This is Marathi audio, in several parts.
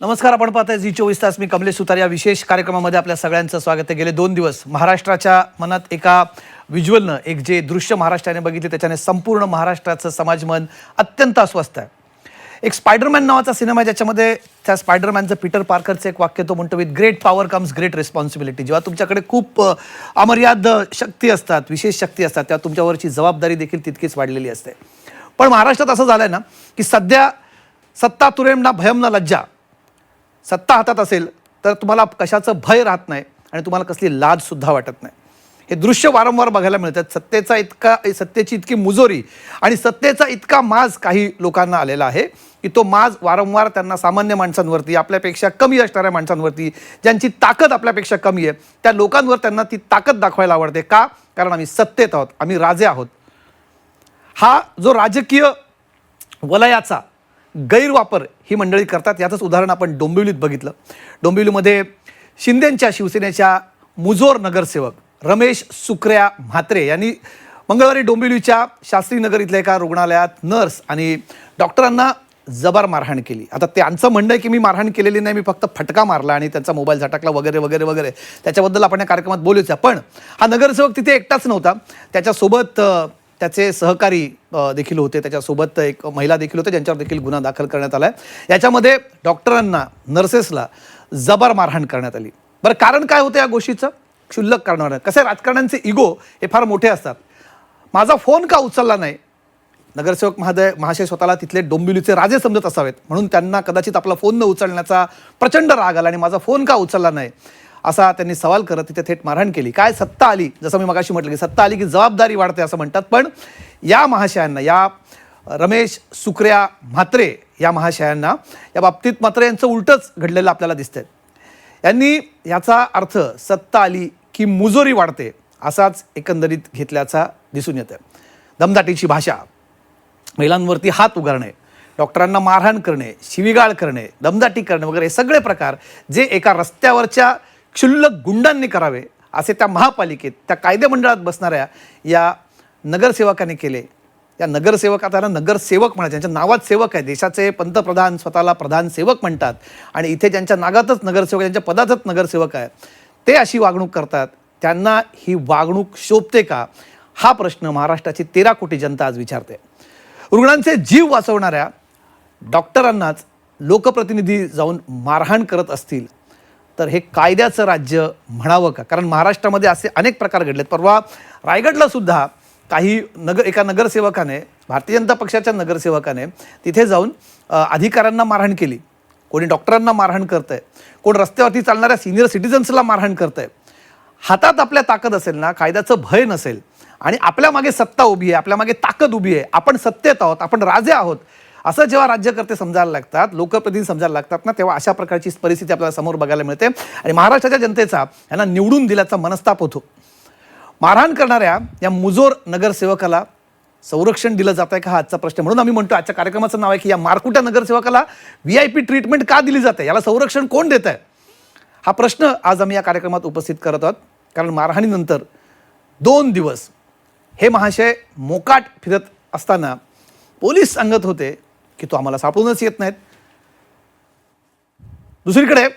नमस्कार, आपण पाहताय झी 24 तास. मी कमलेश सुतार. या विशेष कार्यक्रमामध्ये आपल्या सगळ्यांचं स्वागत आहे. गेले 2 दिवस महाराष्ट्राच्या मनात एका व्हिज्युअलनं, एक जे दृश्य महाराष्ट्राने बघितले त्याच्याने संपूर्ण महाराष्ट्राचं समाजमन अत्यंत अस्वस्थ आहे. एक स्पायडरमॅन नावाचा सिनेमा आहे, ज्याच्यामध्ये त्या स्पायडरमॅनचं पीटर पार्करचं एक वाक्य तो म्हणतो, with great power comes great responsibility. जेव्हा तुमच्याकडे खूप अमर्याद शक्ती असतात, विशेष शक्ती असतात, तेव्हा तुमच्यावरची जबाबदारी देखील तितकीच वाढलेली असते. पण महाराष्ट्रात असं झालंय ना की सध्या सत्ता तुरेम ना भयम ना लज्जा. सत्ता हातात असेल तर तुम्हाला कशाचं भय राहत नाही आणि तुम्हाला कसली लाज सुद्धा वाटत नाही. हे दृश्य वारंवार बघायला मिळतात. सत्तेची इतकी मुजोरी आणि सत्तेचा इतका माज काही लोकांना आलेला आहे की तो माज वारंवार त्यांना सामान्य माणसांवरती, आपल्यापेक्षा कमी असणाऱ्या माणसांवरती, ज्यांची ताकद आपल्यापेक्षा कमी आहे त्या लोकांवर त्यांना ती ताकद दाखवायला आवडते. का? कारण आम्ही सत्तेत आहोत, आम्ही राजे आहोत. हा जो राजकीय वलयाचा गैरवापर ही मंडळी करतात, याचंच उदाहरण आपण डोंबिवलीत बघितलं. डोंबिवलीमध्ये शिंदेंच्या शिवसेनेच्या मुजोर नगरसेवक रमेश सुकऱ्या म्हात्रे यांनी मंगळवारी डोंबिवलीच्या शास्त्रीनगर इथल्या एका रुग्णालयात नर्स आणि डॉक्टरांना जबर मारहाण केली. आता त्यांचं म्हणणं आहे की मी मारहाण केलेली नाही, मी फक्त फटका मारला आणि त्यांचा मोबाईल झटकला वगैरे वगैरे वगैरे. त्याच्याबद्दल आपण या कार्यक्रमात बोलूया. पण हा नगरसेवक तिथे एकटाच नव्हता, त्याच्यासोबत त्याचे सहकारी देखील होते, त्याच्यासोबत एक महिला देखील होते ज्यांच्यावर देखील गुन्हा दाखल करण्यात आला आहे. याच्यामध्ये डॉक्टरांना, नर्सेसला जबर मारहाण करण्यात आली. बरं, कारण काय होतं या गोष्टीचं? क्षुल्लक कारणावर. कसे राजकारण्यांचे इगो हे फार मोठे असतात. माझा फोन का उचलला नाही? नगरसेवक महाशय स्वतःला तिथले डोंबिवलीचे राजे समजत असावेत, म्हणून त्यांना कदाचित आपला फोन न उचलण्याचा प्रचंड राग आला आणि माझा फोन का उचलला नाही असा त्यांनी सवाल करत तिथे थेट मारहाण केली. काय सत्ता आली, जसं मी मगाशी म्हटलं की सत्ता आली की जबाबदारी वाढते असं म्हणतात. पण या महाशयांना, या रमेश सुकऱ्या म्हात्रे या महाशयांना या बाबतीत मात्र यांचं उलटच घडलेलं आपल्याला दिसतंय. यांनी याचा अर्थ सत्ता आली की मुजोरी वाढते असाच एकंदरीत घेतल्याचा दिसून येतं. दमदाटीची भाषा, महिलांवरती हात उगारणे, डॉक्टरांना मारहाण करणे, शिवीगाळ करणे, दमदाटी करणे वगैरे सगळे प्रकार जे एका रस्त्यावरच्या क्षुल्लक गुंडांनी करावे असे त्या महापालिकेत, त्या कायदेमंडळात बसणाऱ्या या नगरसेवकांनी केले. या नगरसेवकांना नगरसेवक म्हणायचे, त्यांच्या नावात सेवक आहे. देशाचे पंतप्रधान स्वतःला प्रधान सेवक म्हणतात आणि इथे ज्यांच्या नागातच नगरसेवक, त्यांच्या पदातच नगरसेवक आहे, ते अशी वागणूक करतात. त्यांना ही वागणूक शोभते का? हा प्रश्न महाराष्ट्राची 13 कोटी जनता आज विचारते. रुग्णांचे जीव वाचवणाऱ्या डॉक्टरांनाच लोकप्रतिनिधी जाऊन मारहाण करत असतील तर हे कायद्याचं राज्य म्हणावं का? कारण महाराष्ट्रामध्ये असे अनेक प्रकार घडलेत. परवा रायगडला सुद्धा एका नगरसेवकाने, भारतीय जनता पक्षाच्या नगरसेवकाने तिथे जाऊन अधिकाऱ्यांना मारहाण केली. कोणी डॉक्टरांना मारहाण करतंय, कोण रस्त्यावरती चालणाऱ्या सिनियर सिटीजन्सला मारहाण करतंय. हातात आपल्या ताकद असेल ना, कायद्याचं भय नसेल आणि आपल्या मागे सत्ता उभी आहे, आपल्या मागे ताकद उभी आहे, आपण सत्तेत आहोत, आपण राजे आहोत, असं जेव्हा राज्यकर्ते समजायला लागतात, लोकप्रतिनिधी समजायला लागतात ना, तेव्हा अशा प्रकारची परिस्थिती आपल्याला समोर बघायला मिळते आणि महाराष्ट्राच्या जनतेचा यांना निवडून दिल्याचा मनस्ताप होतो. मारहाण करणाऱ्या या मुजोर नगरसेवकाला संरक्षण दिलं जात आहे का, हा आजचा प्रश्न. म्हणून आम्ही म्हणतो, आजच्या कार्यक्रमाचं नाव आहे की या मारकुट्या नगरसेवकाला VIP ट्रीटमेंट का दिली जाते, याला संरक्षण कोण देत आहे, हा प्रश्न आज आम्ही या कार्यक्रमात उपस्थित करत आहोत. कारण मारहाणीनंतर 2 दिवस हे महाशय मोकाट फिरत असताना पोलीस सांगत होते की तो आम्हाला सापडूनच येत नाहीत. दुसरीकडे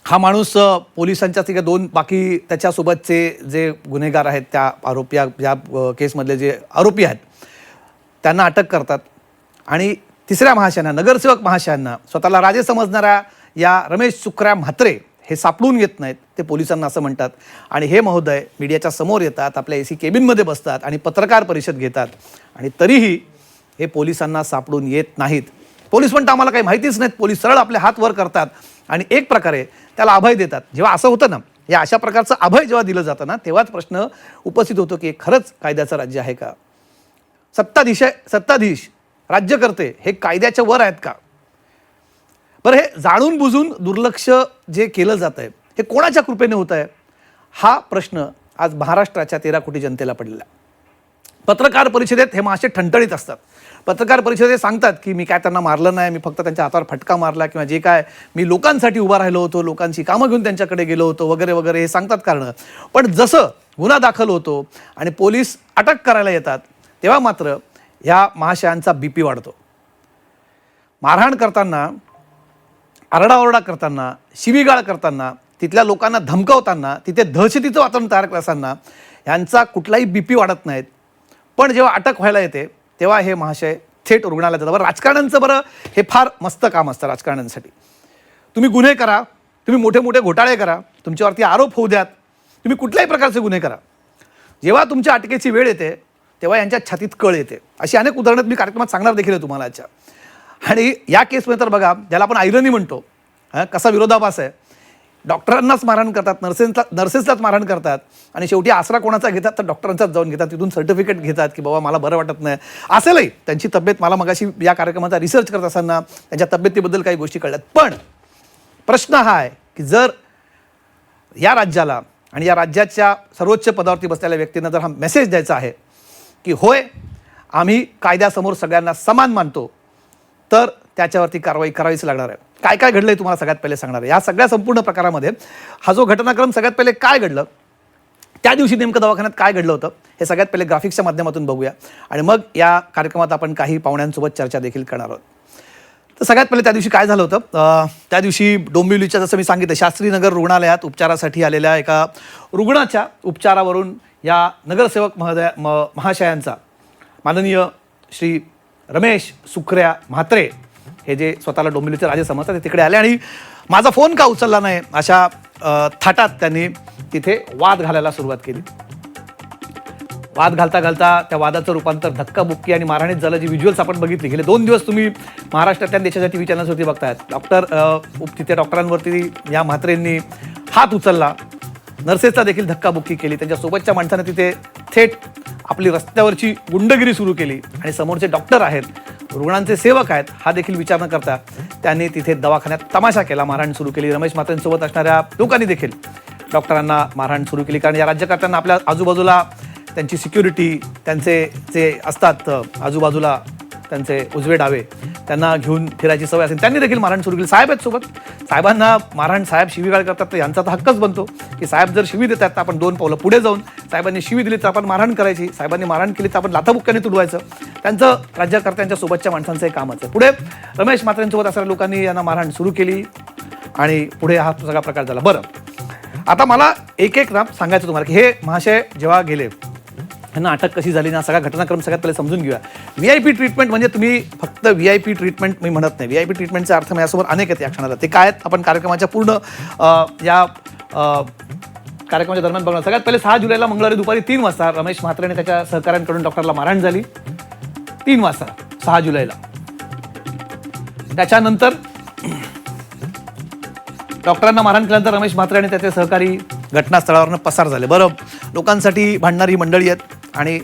हा माणूस पोलिसांच्या 2 बाकी त्याच्यासोबतचे जे गुन्हेगार आहेत, त्या आरोपी, या केसमधले जे आरोपी आहेत त्यांना अटक करतात आणि तिसऱ्या महाशयांना, नगरसेवक महाशयांना, स्वतःला राजे समजणाऱ्या या रमेश सुकऱ्या म्हात्रे हे सापडून येत नाहीत. ते पोलिसांना असं म्हणतात आणि हे महोदय मीडियाच्या समोर येतात, आपल्या AC केबिनमध्ये बसतात आणि पत्रकार परिषद घेतात आणि तरीही हे पोलिसांना सापडून येत नाहीत. पोलीस म्हणतात आम्हाला काही माहितीच नाहीत. पोलीस सरळ आपले हात वर करतात आणि एक प्रकारे त्याला अभय देतात. जेव्हा असं होतं ना, या अशा प्रकारचं अभय जेव्हा दिलं जातं ना, तेव्हाच प्रश्न उपस्थित होतो की खरंच कायद्याचं राज्य आहे का? सत्ताधीश, राज्यकर्ते हे कायद्याच्या वर आहेत का? बरं, हे जाणून बुजून दुर्लक्ष जे केलं जात आहे हे कोणाच्या कृपेने होत आहे, हा प्रश्न आज महाराष्ट्राच्या 13 कोटी जनतेला पडलेला. पत्रकार परिषदेत हे महाशय ठणठणीत असतात. पत्रकार परिषदेत सांगतात की मी काय त्यांना मारलं नाही, मी फक्त त्यांच्या हातावर फटका मारला, किंवा जे काय मी लोकांसाठी उभा राहिलो होतो, लोकांची कामं घेऊन त्यांच्याकडे गेलो होतो वगैरे वगैरे हे सांगतात कारणं. पण जसं गुन्हा दाखल होतो आणि पोलीस अटक करायला येतात तेव्हा मात्र ह्या महाशयांचा BP वाढतो. मारहाण करताना आरडाओरडा करताना, शिवीगाळ करताना, तिथल्या लोकांना धमकावताना, तिथे दहशतीचं वातावरण तयार करत असताना यांचा कुठलाही BP वाढत नाहीत. पण जेव्हा अटक व्हायला येते तेव्हा हे महाशय थेट रुग्णालयात जातात. बरं, राजकारण्यांचं बरं हे फार मस्त काम असतं राजकारण्यांसाठी. तुम्ही गुन्हे करा, तुम्ही मोठे मोठे घोटाळे करा, तुमच्यावरती आरोप होऊ द्यात, तुम्ही कुठल्याही प्रकारचे गुन्हे करा, जेव्हा तुमच्या अटकेची वेळ येते तेव्हा यांच्या छातीत कळ येते. अशी अनेक उदाहरणं मी कार्यक्रमात सांगणार देखील आहे तुम्हाला आजच्या. आणि या केसमध्ये तर बघा, ज्याला आपण आयरनी म्हणतो, कसा विरोधाभास आहे. डॉक्टरांनाच मारहाण करतात, नर्सेसलाच मारहाण करतात आणि शेवटी आसरा कोणाचा घेतात तर डॉक्टरांचाच जाऊन घेतात. तिथून सर्टिफिकेट घेतात की बाबा मला बरं वाटत नाही. असेलही त्यांची तब्येत, मला मगाशी या कार्यक्रमाचा रिसर्च करत असताना त्यांच्या तब्येतीबद्दल काही गोष्टी कळल्यात. पण प्रश्न हा आहे की जर या राज्याला आणि या राज्याच्या सर्वोच्च पदावरती बसलेल्या व्यक्तींना जर हा मेसेज द्यायचा आहे की होय आम्ही कायद्यासमोर सगळ्यांना समान मानतो, तर त्याच्यावरती कारवाई करावीच लागणार आहे. काय काय घडलंय तुम्हाला सगळ्यात पहिले सांगणार आहे. या सगळ्या संपूर्ण प्रकारामध्ये हा जो घटनाक्रम सगळ्यात पहिले काय घडलं, त्या दिवशी नेमकं दवाखान्यात काय घडलं होतं, हे सगळ्यात पहिले ग्राफिक्सच्या माध्यमातून बघूया आणि मग या कार्यक्रमात आपण काही पाहुण्यांसोबत चर्चा देखील करणार आहोत. तर सगळ्यात पहिले त्या दिवशी काय झालं होतं. त्या दिवशी डोंबिवलीच्या, जसं मी सांगितलं, शास्त्रीनगर रुग्णालयात उपचारासाठी आलेल्या एका रुग्णाच्या उपचारावरून या नगरसेवक महाशयांचा माननीय श्री रमेश सुखऱ्या म्हात्रे, हे जे स्वतःला डोंबिवलीचे राजे समजतात, ते तिकडे आले आणि माझा फोन का उचलला नाही अशा थाटात त्यांनी तिथे वाद घालायला सुरुवात केली. वाद घालता घालता त्या वादाचं रूपांतर धक्काबुक्की आणि मारहाणीत झालं. जी व्हिज्युअल्स आपण बघितली, गेले 2 दिवस तुम्ही महाराष्ट्रातल्या देशाच्या TV चॅनल्सवरती बघतायत. तिथे डॉक्टरांवरती या म्हात्रेंनी हात उचलला, नर्सेसला देखील धक्काबुक्की केली, त्यांच्यासोबतच्या माणसाने तिथे थेट आपली रस्त्यावरची गुंडगिरी सुरू केली आणि समोरचे डॉक्टर आहेत, रुग्णांचे सेवक आहेत, हा देखील विचार न करता त्यांनी तिथे दवाखान्यात तमाशा केला, मारहाण सुरू केली. रमेश म्हात्रेंसोबत असणाऱ्या लोकांनी देखील डॉक्टरांना मारहाण सुरू केली. कारण या राज्यकर्त्यांना आपल्या आजूबाजूला त्यांची सिक्युरिटी, त्यांचे जे असतात आजूबाजूला त्यांचे उजवे डावे, त्यांना घेऊन फिरायची सवय असेल, त्यांनी देखील मारहाण सुरू केली. साहेब आहेत सोबत, साहेबांना मारहाण, साहेब शिवीगाळ करतात तर यांचा तर हक्कच बनतो की साहेब जर शिवी देतात तर आपण 2 पावलं पुढे जाऊन, साहेबांनी शिवी दिली तर आपण मारहाण करायची, साहेबांनी मारहाण केली तर आपण लाथाबुक्क्याने तुडवायचं. त्यांचं राज्यकर्त्यांच्या सोबतच्या माणसांचं कामच आहे. पुढे रमेश म्हात्रेंसोबत असणाऱ्या लोकांनी यांना मारहाण सुरू केली आणि पुढे हा सगळा प्रकार झाला. बरं, आता मला एक एक नाम सांगायचं तुम्हाला की हे महाशय जेव्हा गेले, त्यांना अटक कशी झाली ना, सगळा घटनाक्रम सगळ्यात पहिले समजून घेऊया. VIP ट्रीटमेंट म्हणजे तुम्ही फक्त VIP ट्रीटमेंट मी म्हणत नाही. VIP ट्रीटमेंटचा अर्थ माझ्यासमोर अनेक आहेत या क्षणाला. ते काय आहेत आपण कार्यक्रमाच्या पूर्ण या कार्यक्रमाच्या दरम्यान बघणार. सगळ्यात पहिले 6 जुलैला मंगळवारी दुपारी 3 वाजता रमेश म्हात्रे आणि त्याच्या सहकाऱ्यांकडून डॉक्टरला मारहाण झाली. 3 वाजता 6 जुलैला. त्याच्यानंतर डॉक्टरांना मारहाण केल्यानंतर रमेश म्हात्रे आणि त्याचे सहकारी घटनास्थळावरनं पसार झाले. बरं, लोकांसाठी भांडणारी मंडळी आहेत आणि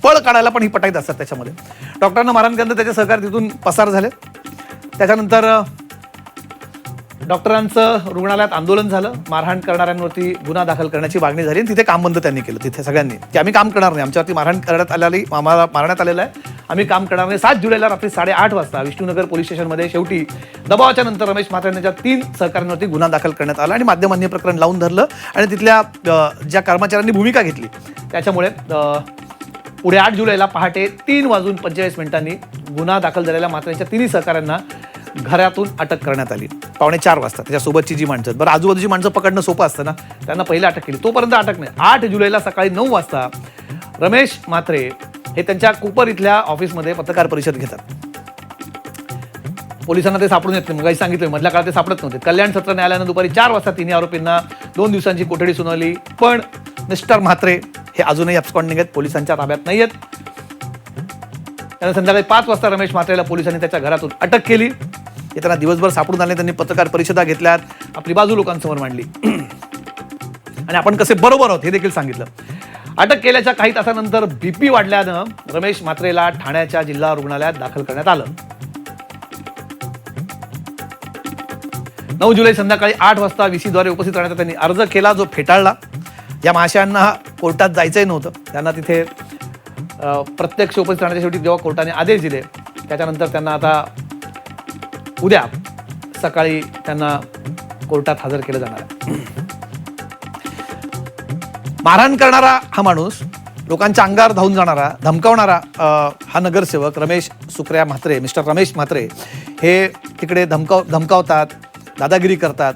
पळ काढायला पण ही पटाईत असतात त्याच्यामध्ये. डॉक्टरांना मारहाण केल्यानंतर त्याचे सहकारी तिथून पसार झाले. त्याच्यानंतर डॉक्टरांचं रुग्णालयात आंदोलन झालं, मारहाण करणाऱ्यांवरती गुन्हा दाखल करण्याची मागणी झाली आणि तिथे काम बंद त्यांनी केलं. तिथे सगळ्यांनी की आम्ही काम करणार नाही, आमच्यावरती मारहाण करण्यात आम्हाला मारण्यात आलेलं आहे, आम्ही काम करणार नाही. 7 जुलैला रात्री 8:30 वाजता विष्णुनगर पोलीस स्टेशनमध्ये शेवटी दबावाच्या नंतर रमेश म्हात्रे यांच्या 3 सहकाऱ्यांवरती गुन्हा दाखल करण्यात आला आणि माध्यमांनी प्रकरण लावून धरलं आणि तिथल्या ज्या कर्मचाऱ्यांनी भूमिका घेतली त्याच्यामुळे पुढे 8 जुलैला पहाटे 3:45 गुन्हा दाखल झालेल्या म्हात्रेंच्या 3 सहकाऱ्यांना घरातून अटक करण्यात आली. 3:45 वाजता त्याच्यासोबतची जी माणसं, बरं आजूबाजूची माणसं पकडणं सोपं असतं ना, त्यांना पहिलं अटक केली. तोपर्यंत अटक नाही. 8 जुलैला सकाळी 9 वाजता रमेश म्हात्रे हे त्यांच्या कुपर इथल्या ऑफिसमध्ये पत्रकार परिषद घेतात. पोलिसांना ते सापडून येत नाही, मग सांगितलं मधल्या काळात ते सापडत नव्हते. कल्याण सत्र न्यायालयानं दुपारी 4 वाजता 3 आरोपींना 2 दिवसांची कोठडी सुनावली. पण मिस्टर म्हात्रे हे अजूनही अब्स्कॉन्डिंग आहेत, पोलिसांच्या ताब्यात नाही आहेत. त्यानंतर संध्याकाळी 5 वाजता रमेश म्हात्रेला पोलिसांनी त्याच्या घरातून अटक केली. त्यांना दिवसभर सापडून आले, त्यांनी पत्रकार परिषदा घेतल्यात, आपली बाजू लोकांसमोर मांडली आणि आपण कसे बरोबर आहोत हे देखील सांगितलं. अटक केल्याच्या काही तासानंतर BP वाढल्यानं रमेश म्हात्रेला ठाण्याच्या जिल्हा रुग्णालयात दाखल करण्यात आलं. 9 जुलै संध्याकाळी 8 वाजता VC द्वारे उपस्थित राहण्याचा त्यांनी अर्ज केला, जो फेटाळला. या महाशयांना कोर्टात जायचंही नव्हतं, त्यांना तिथे प्रत्यक्ष उपस्थित राहण्याच्या शेवटी जेव्हा कोर्टाने आदेश दिले त्याच्यानंतर त्यांना आता उद्या सकाळी त्यांना कोर्टात हजर केलं जाणार आहे. मारहाण करणारा हा माणूस, लोकांच्या अंगावर धावून जाणारा, धमकावणारा हा नगरसेवक रमेश सुखऱ्या म्हात्रे, मिस्टर रमेश म्हात्रे हे तिकडे धमकावतात, दादागिरी करतात,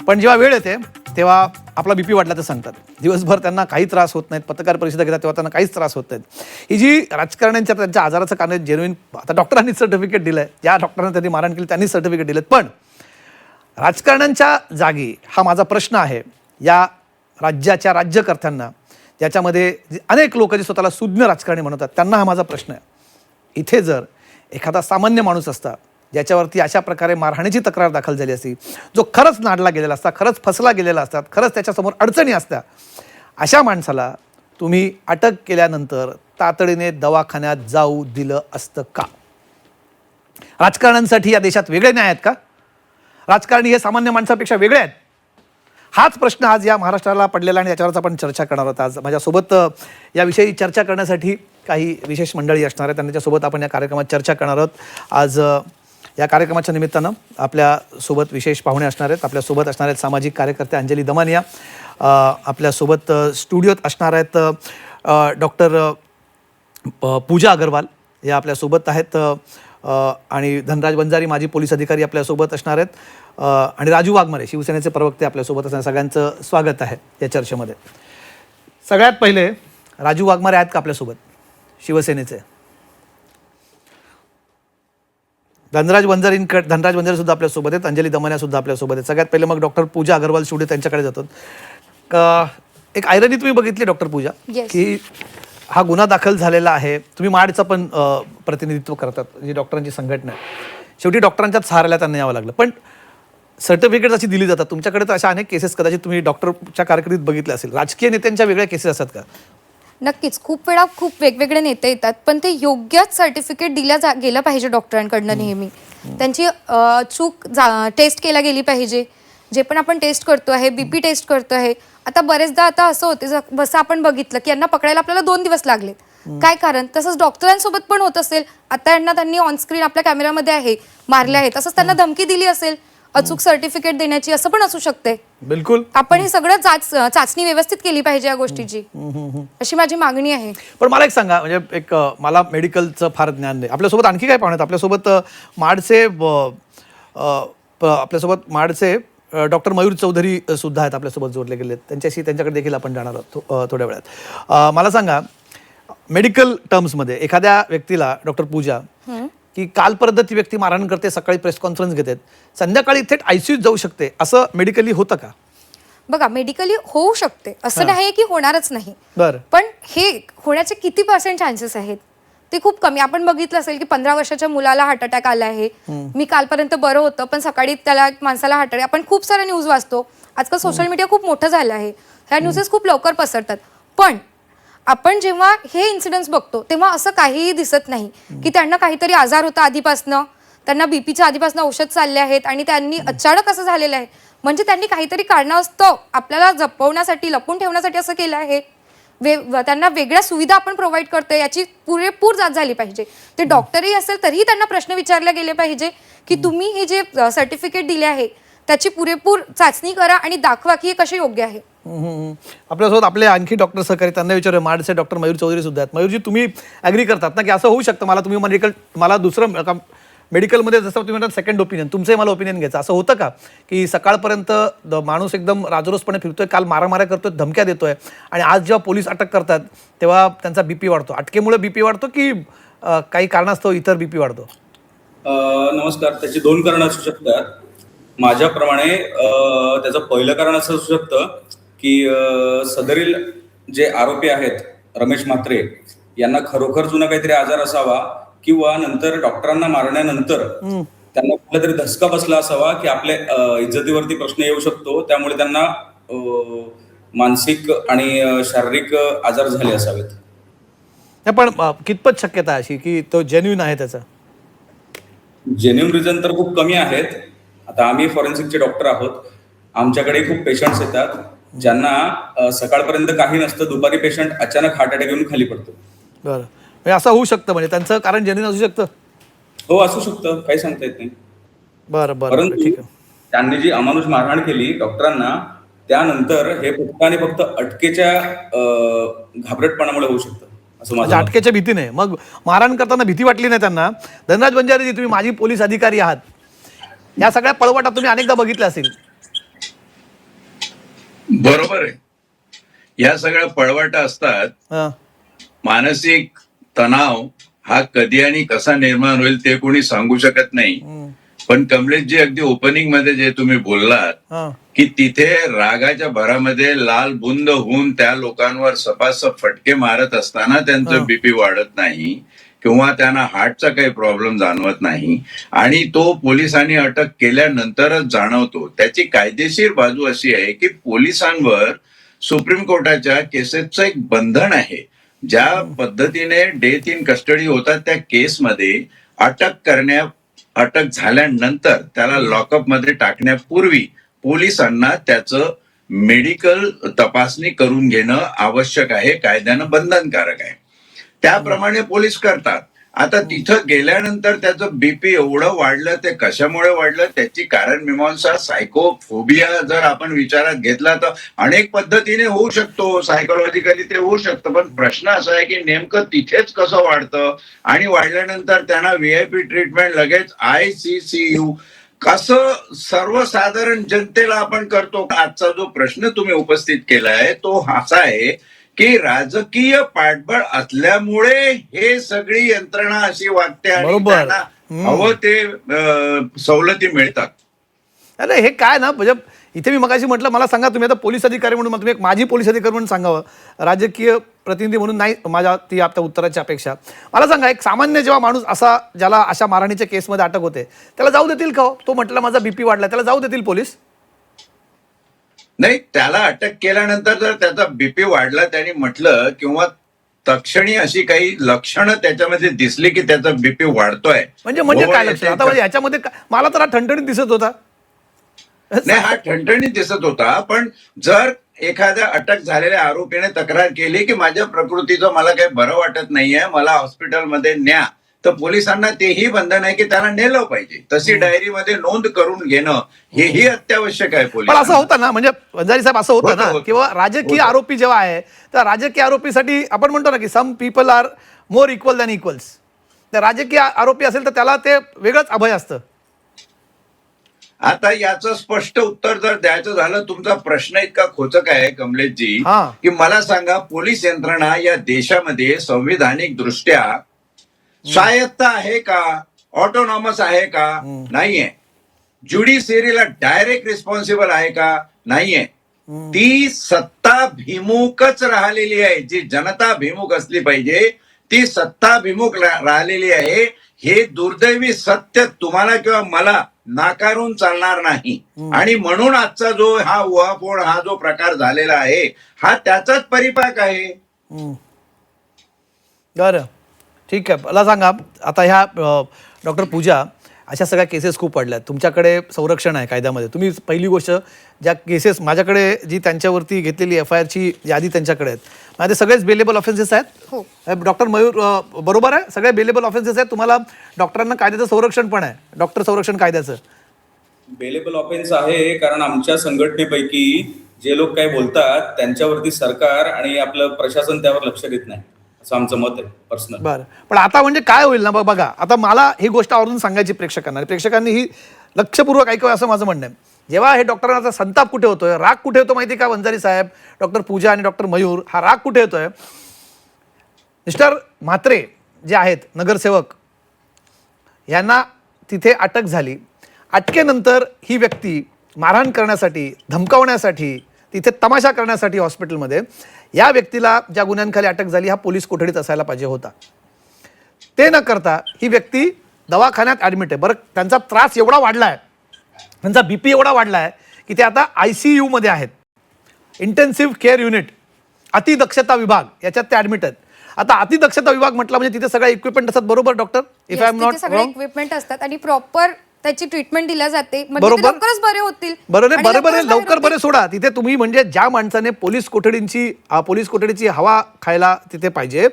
पण जेव्हा वेळ येते तेव्हा आपला बीपी वाढल्याचं सांगतात. दिवसभर त्यांना काही त्रास होत नाहीत, पत्रकार परिषदा घेतात तेव्हा त्यांना काहीच त्रास होत नाहीत. ही जी राजकारण्यांच्या त्यांच्या आजाराचं कारण जेन्युइन, आता डॉक्टरांनी सर्टिफिकेट दिलं आहे, ज्या डॉक्टरांना त्यांनी मारहाण केली त्यांनी सर्टिफिकेट दिलेत, पण राजकारण्यांच्या जागी हा माझा प्रश्न आहे या राज्याच्या राज्यकर्त्यांना, ज्याच्यामध्ये अनेक लोक जे स्वतःला सुज्ञ राजकारणी म्हणतात, त्यांना हा माझा प्रश्न आहे. इथे जर एखादा सामान्य माणूस असता ज्याच्यावरती अशा प्रकारे मारहाणीची तक्रार दाखल झाली असती, जो खरंच नाडला गेलेला असता, खरंच फसला गेलेला असतात, खरंच त्याच्यासमोर अडचणी असत्या, अशा माणसाला तुम्ही अटक केल्यानंतर तातडीने दवाखान्यात जाऊ दिलं असतं का? राजकारण्यांसाठी या देशात वेगळे न्याय आहेत का? राजकारणी हे सामान्य माणसापेक्षा वेगळे आहेत? हाच प्रश्न आज या महाराष्ट्राला पडलेला आणि याच्यावरच आपण चर्चा करणार आहोत. आज माझ्यासोबत याविषयी चर्चा करण्यासाठी काही विशेष मंडळी असणार आहेत आणि त्याच्यासोबत आपण या कार्यक्रमात चर्चा करणार आहोत. आज या कार्यक्रमाच्या निमित्तानं आपल्यासोबत विशेष पाहुणे असणार आहेत. आपल्यासोबत असणार आहेत सामाजिक कार्यकर्ते अंजली दमानिया, आपल्यासोबत स्टुडिओत असणार आहेत डॉक्टर पूजा अग्रवाल, हे आपल्यासोबत आहेत, आणि धनराज वंजारी माजी पोलीस अधिकारी आपल्यासोबत असणार आहेत, आणि राजू वाघमारे शिवसेनेचे प्रवक्ते आपल्यासोबत असणार. सगळ्यांचं स्वागत आहे या चर्चेमध्ये. सगळ्यात पहिले राजू वाघमारे आहेत का आपल्यासोबत, शिवसेनेचे? धनराज वंजारी सुद्धा आपल्यासोबत आहेत, अंजली दमानिया सुद्धा आपल्यासोबत आहेत. सगळ्यात पहिले मग डॉक्टर पूजा अग्रवाल स्टुडिओ त्यांच्याकडे जातो. एक आयरनी तुम्ही बघितली डॉक्टर पूजा, की हा गुन्हा दाखल झालेला आहे, तुम्ही माडचं पण प्रतिनिधित्व करतात, जी डॉक्टरांची संघटना आहे, शेवटी डॉक्टरांच्याच सहाऱ्याला त्यांना यावं लागलं, पण सर्टिफिकेट अशी दिली जातात. तुमच्याकडे तर अशा अनेक केसेस कदाचित तुम्ही डॉक्टरच्या कारकिर्दीत बघितल्या असेल. राजकीय नेत्यांच्या वेगळ्या केसेस असतात का? नक्कीच, खूप वेळा खूप वेगवेगळे नेते येतात, पण ते योग्यच सर्टिफिकेट गेलं पाहिजे डॉक्टरांकडनं. नेहमी त्यांची चूक टेस्ट केला गेली पाहिजे. जे पण आपण टेस्ट करतो आहे, बीपी टेस्ट करतो आहे, आता बरेचदा आता असं होते, जसं आपण बघितलं की यांना पकडायला आपल्याला 2 दिवस लागलेत. काय कारण? तसंच डॉक्टरांसोबत पण होत असेल. आता यांना त्यांनी ऑनस्क्रीन आपल्या कॅमेऱ्यामध्ये आहे मारले आहे, तसंच त्यांना धमकी दिली असेल अचूक सर्टिफिकेट देण्याची, असं पण असू शकते. बिलकुल, आपण हे सगळं चाचणी व्यवस्थित केली पाहिजे या गोष्टीची, अशी माझी मागणी आहे. पण मला एक सांगा, म्हणजे एक मला मेडिकलचं फार ज्ञान नाही. आपल्यासोबत आणखी काय पाहुणे? आपल्यासोबत माडचे डॉक्टर मयूर चौधरी सुद्धा आहेत, आपल्यासोबत जोडले गेले. त्यांच्याकडे देखील आपण जाणार आहोत थोड्या वेळात. मला सांगा, मेडिकल टर्म्समध्ये एखाद्या व्यक्तीला, डॉक्टर पूजा, की कालपर्यंत ती व्यक्ती मारहाण करते, सकाळी प्रेस कॉन्फरन्स घेते, संध्याकाळी थेट आयसीयूत जाऊ शकते, असं मेडिकली होतं का? बघा, मेडिकली होऊ शकते, असं नाही की होणारच नाही. बरं, पण हे होण्याचे किती % चान्सेस आहेत ते खूप कमी. आपण बघितलं असेल की 15 वर्षाच्या मुलाला हार्ट अटॅक आला आहे, मी कालपर्यंत बरं होतं, पण सकाळी त्याला माणसाला हार्ट अटॅक. आपण खूप साऱ्या न्यूज वाचतो. आजकाल सोशल मीडिया खूप मोठं झालं आहे, ह्या न्यूजेस खूप लवकर पसरतात. पण आपण जेव्हा हे इन्सिडेंट्स बघतो तेव्हा असं काहीही दिसत नाही की त्यांना काहीतरी आजार होता आधीपासनं, त्यांना बीपीच्या आधीपासून औषध चालले आहेत आणि त्यांनी अचानक असं झालेलं आहे. म्हणजे त्यांनी काहीतरी कारणास्तव आपल्याला जपवण्यासाठी, लपवून ठेवण्यासाठी असं केलं आहे. त्यांना वेगळ्या सुविधा आपण प्रोव्हाइड करतोय याची पुरेपूर जाच झाली पाहिजे. ते डॉक्टरही असेल तरीही त्यांना प्रश्न विचारले गेले पाहिजे की तुम्ही हे जे सर्टिफिकेट दिले आहे त्याची पुरेपूर चाचणी करा आणि दाखवा की हे कसे योग्य आहे. आपल्यासोबत आपले आणखी डॉक्टर सहकारी, त्यांना विचारूया. माडचे डॉक्टर मयूर चौधरी सुद्धा आहेत. मयूरजी, तुम्ही ॲग्री करतात ना की असं होऊ शकतं? मला दुसरं मेडिकलमध्ये जसं तुम्ही म्हणतात सेकंड ओपिनियन, तुमचंही मला ओपिनियन घ्यायचं, असं होतं का की सकाळपर्यंत माणूस एकदम राजरोसपणे फिरतोय, काल मारामाऱ्या करतोय, धमक्या देतोय, आणि आज जेव्हा पोलीस अटक करतात तेव्हा त्यांचा बीपी वाढतो? अटकेमुळे बीपी वाढतो की काही कारणास्तव इतर बीपी वाढतो? नमस्कार. त्याची 2 कारणं असू शकतात. माझ्याप्रमाणे त्याचं पहिलं कारण असं असू शकतं की सदरील जे आरोपी आहेत रमेश म्हात्रे यांना खरोखर जुना काहीतरी आजार असावा, किंवा नंतर डॉक्टरांना मारण्यानंतर त्यांना कुठला तरी धसका बसला असावा की आपल्या इज्जतीवरती प्रश्न येऊ शकतो, त्यामुळे त्यांना मानसिक आणि शारीरिक आजार झाले असावेत. पण कितपत शक्यता अशी की तो जेन्युइन आहे? त्याचा जेन्युइन रिझन तर खूप कमी आहेत. आता आम्ही फॉरेन्सिकचे डॉक्टर आहोत, आमच्याकडे खूप पेशंट्स येतात ज्यांना सकाळपर्यंत काही नसतं, दुपारी पेशंट अचानक हार्ट अटॅक येऊन खाली पडतो. बरं, असं होऊ शकतं, म्हणजे त्यांचं कारण जेन्युइन असू शकतं? हो, असू शकतं, काही सांगता येत नाही. बरं, परंतु ठीक आहे. त्यांनी जी अमानुष मारहाण केली डॉक्टरांना, त्यानंतर हे फक्त आणि फक्त अटकेच्या घाबरटपणामुळे होऊ शकतं, असं माझं. अटकेच्या भीतीने? मग मारहाण करताना भीती वाटली नाही त्यांना? धनराज वंजारीजी, तुम्ही माजी पोलीस अधिकारी आहात, या सगळ्या पळवाटा तुम्ही अनेकदा बघितल्या असतील. बरोबर आहे. या सगळ्या पळवाटा असतात. हं. मानसिक तणाव हा कधी आणि कसा निर्माण होईल ते कोणी सांगू शकत नाही. पण कमलेशजी, अगदी ओपनिंग मध्ये जे तुम्ही बोललात हं. की तिथे रागाच्या भरामध्ये लाल बुंद होऊन त्या लोकांवर सपासप फटके मारत असताना त्यांचं बीपी वाढत नाही किंवा त्यांना हार्टचा काही प्रॉब्लेम जाणवत नाही आणि तो पोलिसांनी अटक केल्यानंतरच जाणवतो. त्याची कायदेशीर बाजू अशी आहे की पोलिसांवर सुप्रीम कोर्टाच्या केसेसचं एक बंधन आहे. ज्या पद्धतीने डेथ इन कस्टडी होतात त्या केसमध्ये अटक झाल्यानंतर त्याला लॉकअप मध्ये टाकण्यापूर्वी पोलिसांना त्याचं मेडिकल तपासणी करून घेणं आवश्यक आहे, कायद्यानं बंधनकारक आहे. त्याप्रमाणे पोलीस करतात. आता तिथं गेल्यानंतर त्याचं बीपी एवढं वाढलं, ते कशामुळे वाढलं त्याची कारण मीमांसा, सायकोफोबिया जर आपण विचारात घेतला तर अनेक पद्धतीने होऊ शकतो, सायकोलॉजिकली ते होऊ शकतं. पण प्रश्न असा आहे की नेमकं तिथेच कसं वाढतं आणि वाढल्यानंतर त्यांना व्हीआयपी ट्रीटमेंट लगेच ICCU कसं सर्वसाधारण जनतेला आपण करतो. आजचा जो प्रश्न तुम्ही उपस्थित केलाय तो असा आहे की राजकीय पाठबळ असल्यामुळे हे सगळी यंत्रणा अशी वागते आणि बरोबर. त्यांना हवं ते सवलती मिळतात. अरे हे काय ना, म्हणजे इथे मी मगाशी म्हटलं, मला सांगा तुम्ही आता पोलीस अधिकारी म्हणून, तुम्ही एक माजी पोलीस अधिकारी म्हणून सांगावं, राजकीय प्रतिनिधी म्हणून नाही माझ्या ती आता उत्तराची अपेक्षा. मला सांगा, एक सामान्य जेव्हा माणूस असा, ज्याला अशा मारहाणीच्या केसमध्ये अटक होते, त्याला जाऊ देतील का? तो म्हटलं माझा बीपी वाढला, त्याला जाऊ देतील पोलीस? नाही, त्याला अटक केल्यानंतर जर त्याचा बीपी वाढला त्यांनी म्हटलं किंवा तक्षणी अशी काही लक्षणं त्याच्यामध्ये दिसली की त्याचा बीपी वाढतोय, म्हणजे काय लक्षण? आता म्हणजे ह्याच्यामध्ये मला तर हा ठणठणीत दिसत होता. नाही, हा ठणठणीत दिसत होता. पण जर एखाद्या अटक झालेल्या आरोपीने तक्रार केली की माझ्या प्रकृतीचं मला काही बरं वाटत नाहीये, मला हॉस्पिटलमध्ये न्या, तर पोलिसांना तेही बंधन आहे की त्याला नेलं पाहिजे. तशी डायरीमध्ये नोंद करून घेणं हेही अत्यावश्यक आहे. पण असं होतं ना, म्हणजे वंजारी साहेब, असं होतं ना किंवा राजकीय आरोपी जेव्हा आहे, तर राजकीय आरोपीसाठी आपण म्हणतो ना की some people are more equal than equals. तर राजकीय आरोपी असेल तर त्याला ते वेगळंच अभय असतं. आता याचं स्पष्ट उत्तर जर द्यायचं झालं, तुमचा प्रश्न इतका खोचक आहे कमलेशजी हा. की मला सांगा, पोलीस यंत्रणा या देशामध्ये संविधानिक दृष्ट्या स्वायत्त आहे का? ऑटोनॉमस आहे का? नाहीये. ज्युडिशियरीला डायरेक्ट रिस्पॉन्सिबल आहे का? नाहीये. ती सत्ताभिमुखच राहिलेली आहे. जी जनताभिमुख असली पाहिजे ती सत्ताभिमुख राहिलेली आहे. हे दुर्दैवी सत्य तुम्हाला किंवा मला नाकारून चालणार नाही. आणि म्हणून आजचा जो हा उहापोळ, हा जो प्रकार झालेला आहे, हा त्याचाच परिपाक आहे. बरं, ठीक आहे. मला सांगा, आता ह्या डॉक्टर पूजा, अशा सगळ्या केसेस खूप पडल्यात, तुमच्याकडे संरक्षण आहे कायद्यामध्ये. तुम्ही पहिली गोष्ट, ज्या केसेस माझ्याकडे जी त्यांच्यावरती घेतलेली FIR ची यादी त्यांच्याकडे आहेत, माझे सगळेच बेलेबल ऑफेन्सेस आहेत. हो. डॉक्टर मयूर बरोबर आहे, सगळे बेलेबल ऑफेन्सेस आहेत. तुम्हाला डॉक्टरांना कायद्याचं संरक्षण पण आहे, डॉक्टर संरक्षण कायद्याचं. बेलेबल ऑफेन्स आहे, कारण आमच्या संघटनेपैकी जे लोक काही बोलतात त्यांच्यावरती सरकार आणि आपलं प्रशासन त्यावर लक्ष देत नाही, असं आमचं मत आहे पर्सनल. बरं, पण आता म्हणजे काय होईल ना, बघा आता मला ही गोष्ट आवरून सांगायची प्रेक्षकांनी ही लक्षपूर्वक ऐकावं असं माझं म्हणणं आहे. जेव्हा हे डॉक्टरांचा संताप कुठे होतोय, राग कुठे होतो माहिती का वंजारी साहेब, डॉक्टर पूजा आणि डॉक्टर मयूर, हा राग कुठे येतोय? मिस्टर म्हात्रे जे आहेत नगरसेवक, यांना तिथे अटक झाली. अटकेनंतर ही व्यक्ती मारहाण करण्यासाठी, धमकावण्यासाठी, तिथे तमाशा करण्यासाठी हॉस्पिटलमध्ये, या व्यक्तीला ज्या गुन्ह्यांखाली अटक झाली हा पोलीस कोठडीत असायला पाहिजे होता. ते न करता ही व्यक्ती दवाखान्यात ॲडमिट आहे. बरं, त्यांचा त्रास एवढा वाढला आहे, त्यांचा बीपी एवढा वाढला आहे की ते आता ICU मध्ये आहेत, इंटेन्सिव्ह केअर युनिट, अतिदक्षता विभाग, याच्यात ते ॲडमिट आहेत. आता अतिदक्षता विभाग म्हटलं म्हणजे तिथे सगळ्या इक्विपमेंट असतात, बरोबर doctor? If I am not सगळे रॉंग. इक्विपमेंट असतात आणि प्रॉपर त्याची ट्रीटमेंट दिल्या जाते, म्हणजे ते बरोबर. लवकरच बरे होतील. बरोबर आणि बरोबर आहे, लवकरच बाहेर लवकर होतील. बरे सोडा. तिथे तुम्ही म्हणजे ज्या माणसाने पोलीस कोठडीची हवा खायला तिथे पाहिजे,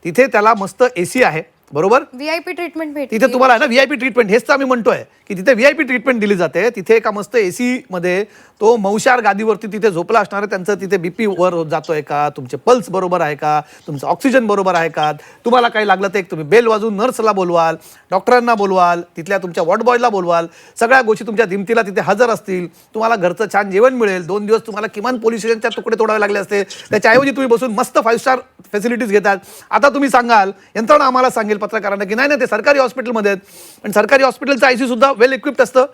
तिथे त्याला मस्त AC आहे, बरोबर? VIP ट्रीटमेंट भेटते. तिथे तुम्हाला आहे ना VIP ट्रीटमेंट. हेच तर आम्ही म्हणतोय की की तिथे VIP ट्रीटमेंट दिली जाते. तिथे एका मस्त AC मध्ये तो मौशार गादीवरती तिथे झोपला असणार आहे. त्यांचं तिथे BP वर जातोय का, तुमचे पल्स बरोबर आहे का, तुमचं ऑक्सिजन बरोबर आहे का, तुम्हाला काही लागलं तर एक तुम्ही बेल वाजवून नर्सला बोलवाल, डॉक्टरांना बोलवाल, तिथल्या तुमच्या वॉर्ड बॉयला बोलवाल, सगळ्या गोष्टी तुमच्या दिमतीला तिथे हजर असतील, तुम्हाला घरचं छान जेवण मिळेल. 2 दिवस तुम्हाला किमान पोलीस स्टेशनच्या तुकडे तोडावे लागले असते, त्याच्याऐवजी तुम्ही बसून मस्त 5 स्टार फॅसिलिटीज घेतात. आता तुम्ही सांगाल, यंत्रणा आम्हाला सांगेल पत्रकारांना की नाही नाही ते सरकारी हॉस्पिटलमध्ये आहेत, पण सरकारी हॉस्पिटलचं ICU सुद्धा वेल इक्विप्ड असतं.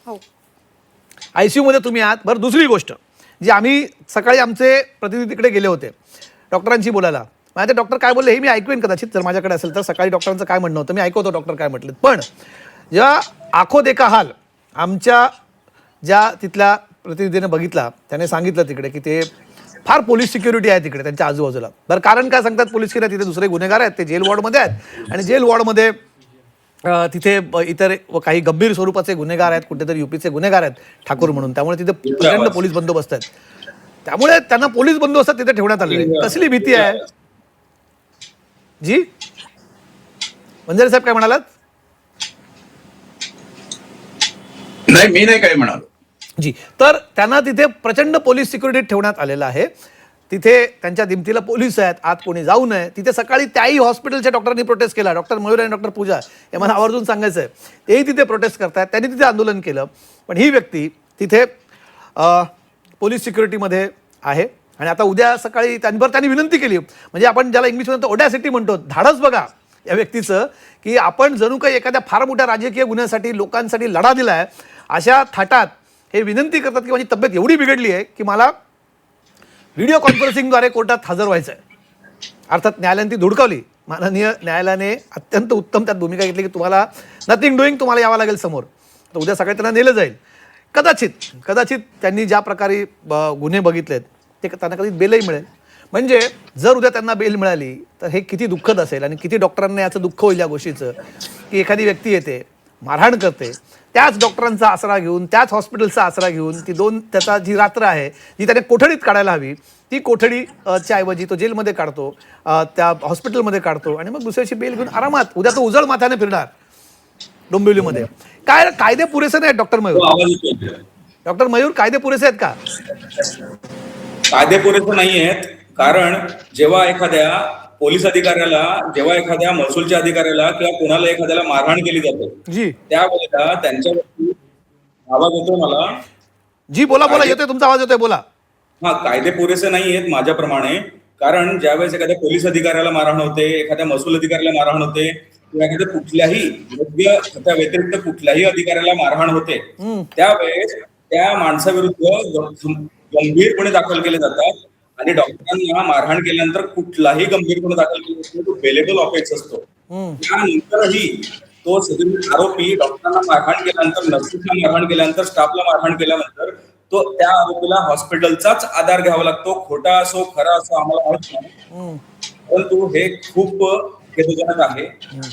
हो. ICU मध्ये तुम्ही आहात. बरं, दुसरी गोष्ट जी आम्ही सकाळी आमचे प्रतिनिधी तिकडे गेले होते डॉक्टरांशी बोलायला. माझे डॉक्टर काय बोलले हे मी ऐकवेन कदाचित जर माझ्याकडे असेल तर. सकाळी डॉक्टरांचं काय म्हणणं होतं मी ऐकवतो डॉक्टर काय म्हटलं. पण जेव्हा आखो देखा हाल आमच्या ज्या तिथल्या प्रतिनिधीने बघितला, त्याने सांगितलं तिकडे की ते फार पोलीस सिक्युरिटी आहे तिकडे त्यांच्या आजूबाजूला. बरं, कारण काय सांगतात पोलीस की तिथे दुसरे गुन्हेगार आहेत, ते जेल वॉर्डमध्ये आहेत आणि जेल वॉर्डमध्ये तिथे इतर काही गंभीर स्वरूपाचे गुन्हेगार आहेत, कुठेतरी UPचे गुन्हेगार आहेत ठाकूर म्हणून. त्यामुळे तिथे प्रचंड पोलीस बंदोबस्त आहेत. त्यामुळे त्यांना पोलीस बंदोबस्त तिथे ठेवण्यात आले. कसली भीती आहे जी? वंजारी साहेब काय म्हणालात? नाही, मी नाही काय म्हणालो जी. तर त्यांना तिथे प्रचंड पोलीस सिक्युरिटी ठेवण्यात आलेलं आहे. तिथे त्यांच्या दिमतीला पोलीस आहेत, आत कोणी जाऊ नये. तिथे सकाळी त्याही हॉस्पिटलच्या डॉक्टरांनी प्रोटेस्ट केला. डॉक्टर मयूर आणि डॉक्टर पूजा हे मला आवर्जून सांगायचं आहे, तेही तिथे प्रोटेस्ट करतात. त्यांनी तिथे आंदोलन केलं. पण ही व्यक्ती तिथे पोलीस सिक्युरिटीमध्ये आहे आणि आता उद्या सकाळी त्यांनी विनंती केली, म्हणजे आपण ज्याला इंग्लिशमध्ये ओडॅसिटी म्हणतो, धाडस बघा या व्यक्तीचं, की आपण जणू काही एखाद्या फार मोठ्या राजकीय गुन्ह्यासाठी लोकांसाठी लढा दिलाय. अशा थाटात हे विनंती करतात की माझी तब्येत एवढी बिघडली आहे की मला व्हिडिओ कॉन्फरन्सिंगद्वारे कोर्टात हजर व्हायचं आहे. अर्थात न्यायालयाने ती धुडकावली. माननीय न्यायालयाने अत्यंत उत्तम त्यात भूमिका घेतली की तुम्हाला नथिंग डुईंग, तुम्हाला यावं लागेल समोर. तर उद्या सकाळी त्यांना नेलं जाईल. कदाचित त्यांनी ज्या प्रकारे गुन्हे बघितलेत ते त्यांना कधी बेलही मिळेल. म्हणजे जर उद्या त्यांना बेल मिळाली तर हे किती दुःखद असेल आणि किती डॉक्टरांना याचं दुःख होईल या गोष्टीचं, की एखादी व्यक्ती येते, मारहाण करते, त्याच डॉक्टरांचा आसरा घेऊन, त्याच हॉस्पिटलचा आसरा घेऊन त्याचा जी रात्र आहे जी त्याने कोठडीत काढायला हवी ती कोठडीच्या ऐवजी तो जेलमध्ये काढतो, त्या हॉस्पिटलमध्ये काढतो आणि मग दुसऱ्याची बेल घेऊन आरामात उद्या तो उजळ माथ्याने फिरणार डोंबिवलीमध्ये. काय कायदे पुरेसे नाहीत डॉक्टर मयूर? डॉक्टर मयूर, कायदे पुरेसे आहेत का? कायदे पुरेसे नाही आहेत. कारण जेव्हा एखाद्या पोलीस अधिकाऱ्याला, जेव्हा एखाद्या महसूलच्या अधिकाऱ्याला किंवा कोणाला एखाद्याला मारहाण केली जाते जी, त्यावेळेला त्यांच्यावरती आवाज येतो मला. जी बोला बोला, येतोय तुमचा आवाज येतोय, बोला. हा, कायदे पुरेसे नाही आहेत माझ्याप्रमाणे. कारण ज्यावेळेस एखाद्या पोलीस अधिकाऱ्याला मारहाण होते, एखाद्या महसूल अधिकाऱ्याला मारहाण होते किंवा एखाद्या कुठल्याही योग्य त्या व्यतिरिक्त कुठल्याही अधिकाऱ्याला मारहाण होते, त्यावेळेस त्या माणसाविरुद्ध गंभीर गुन्हे दाखल केले जातात आणि डॉक्टरांना मारहाण केल्यानंतर कुठलाही गंभीर गुन्हा दाखल केला तो बेलेबल ऑफेन्स असतो. त्यानंतरही तो सदरील आरोपी डॉक्टरांना मारहाण केल्यानंतर, नर्सेसला मारहाण केल्यानंतर, स्टाफला मारहाण केल्यानंतर तो त्या आरोपीला हॉस्पिटलचाच आधार घ्यावा लागतो. खोटा असो खरा असो आम्हाला माहित नाही, परंतु हे खूप खेदजनक आहे.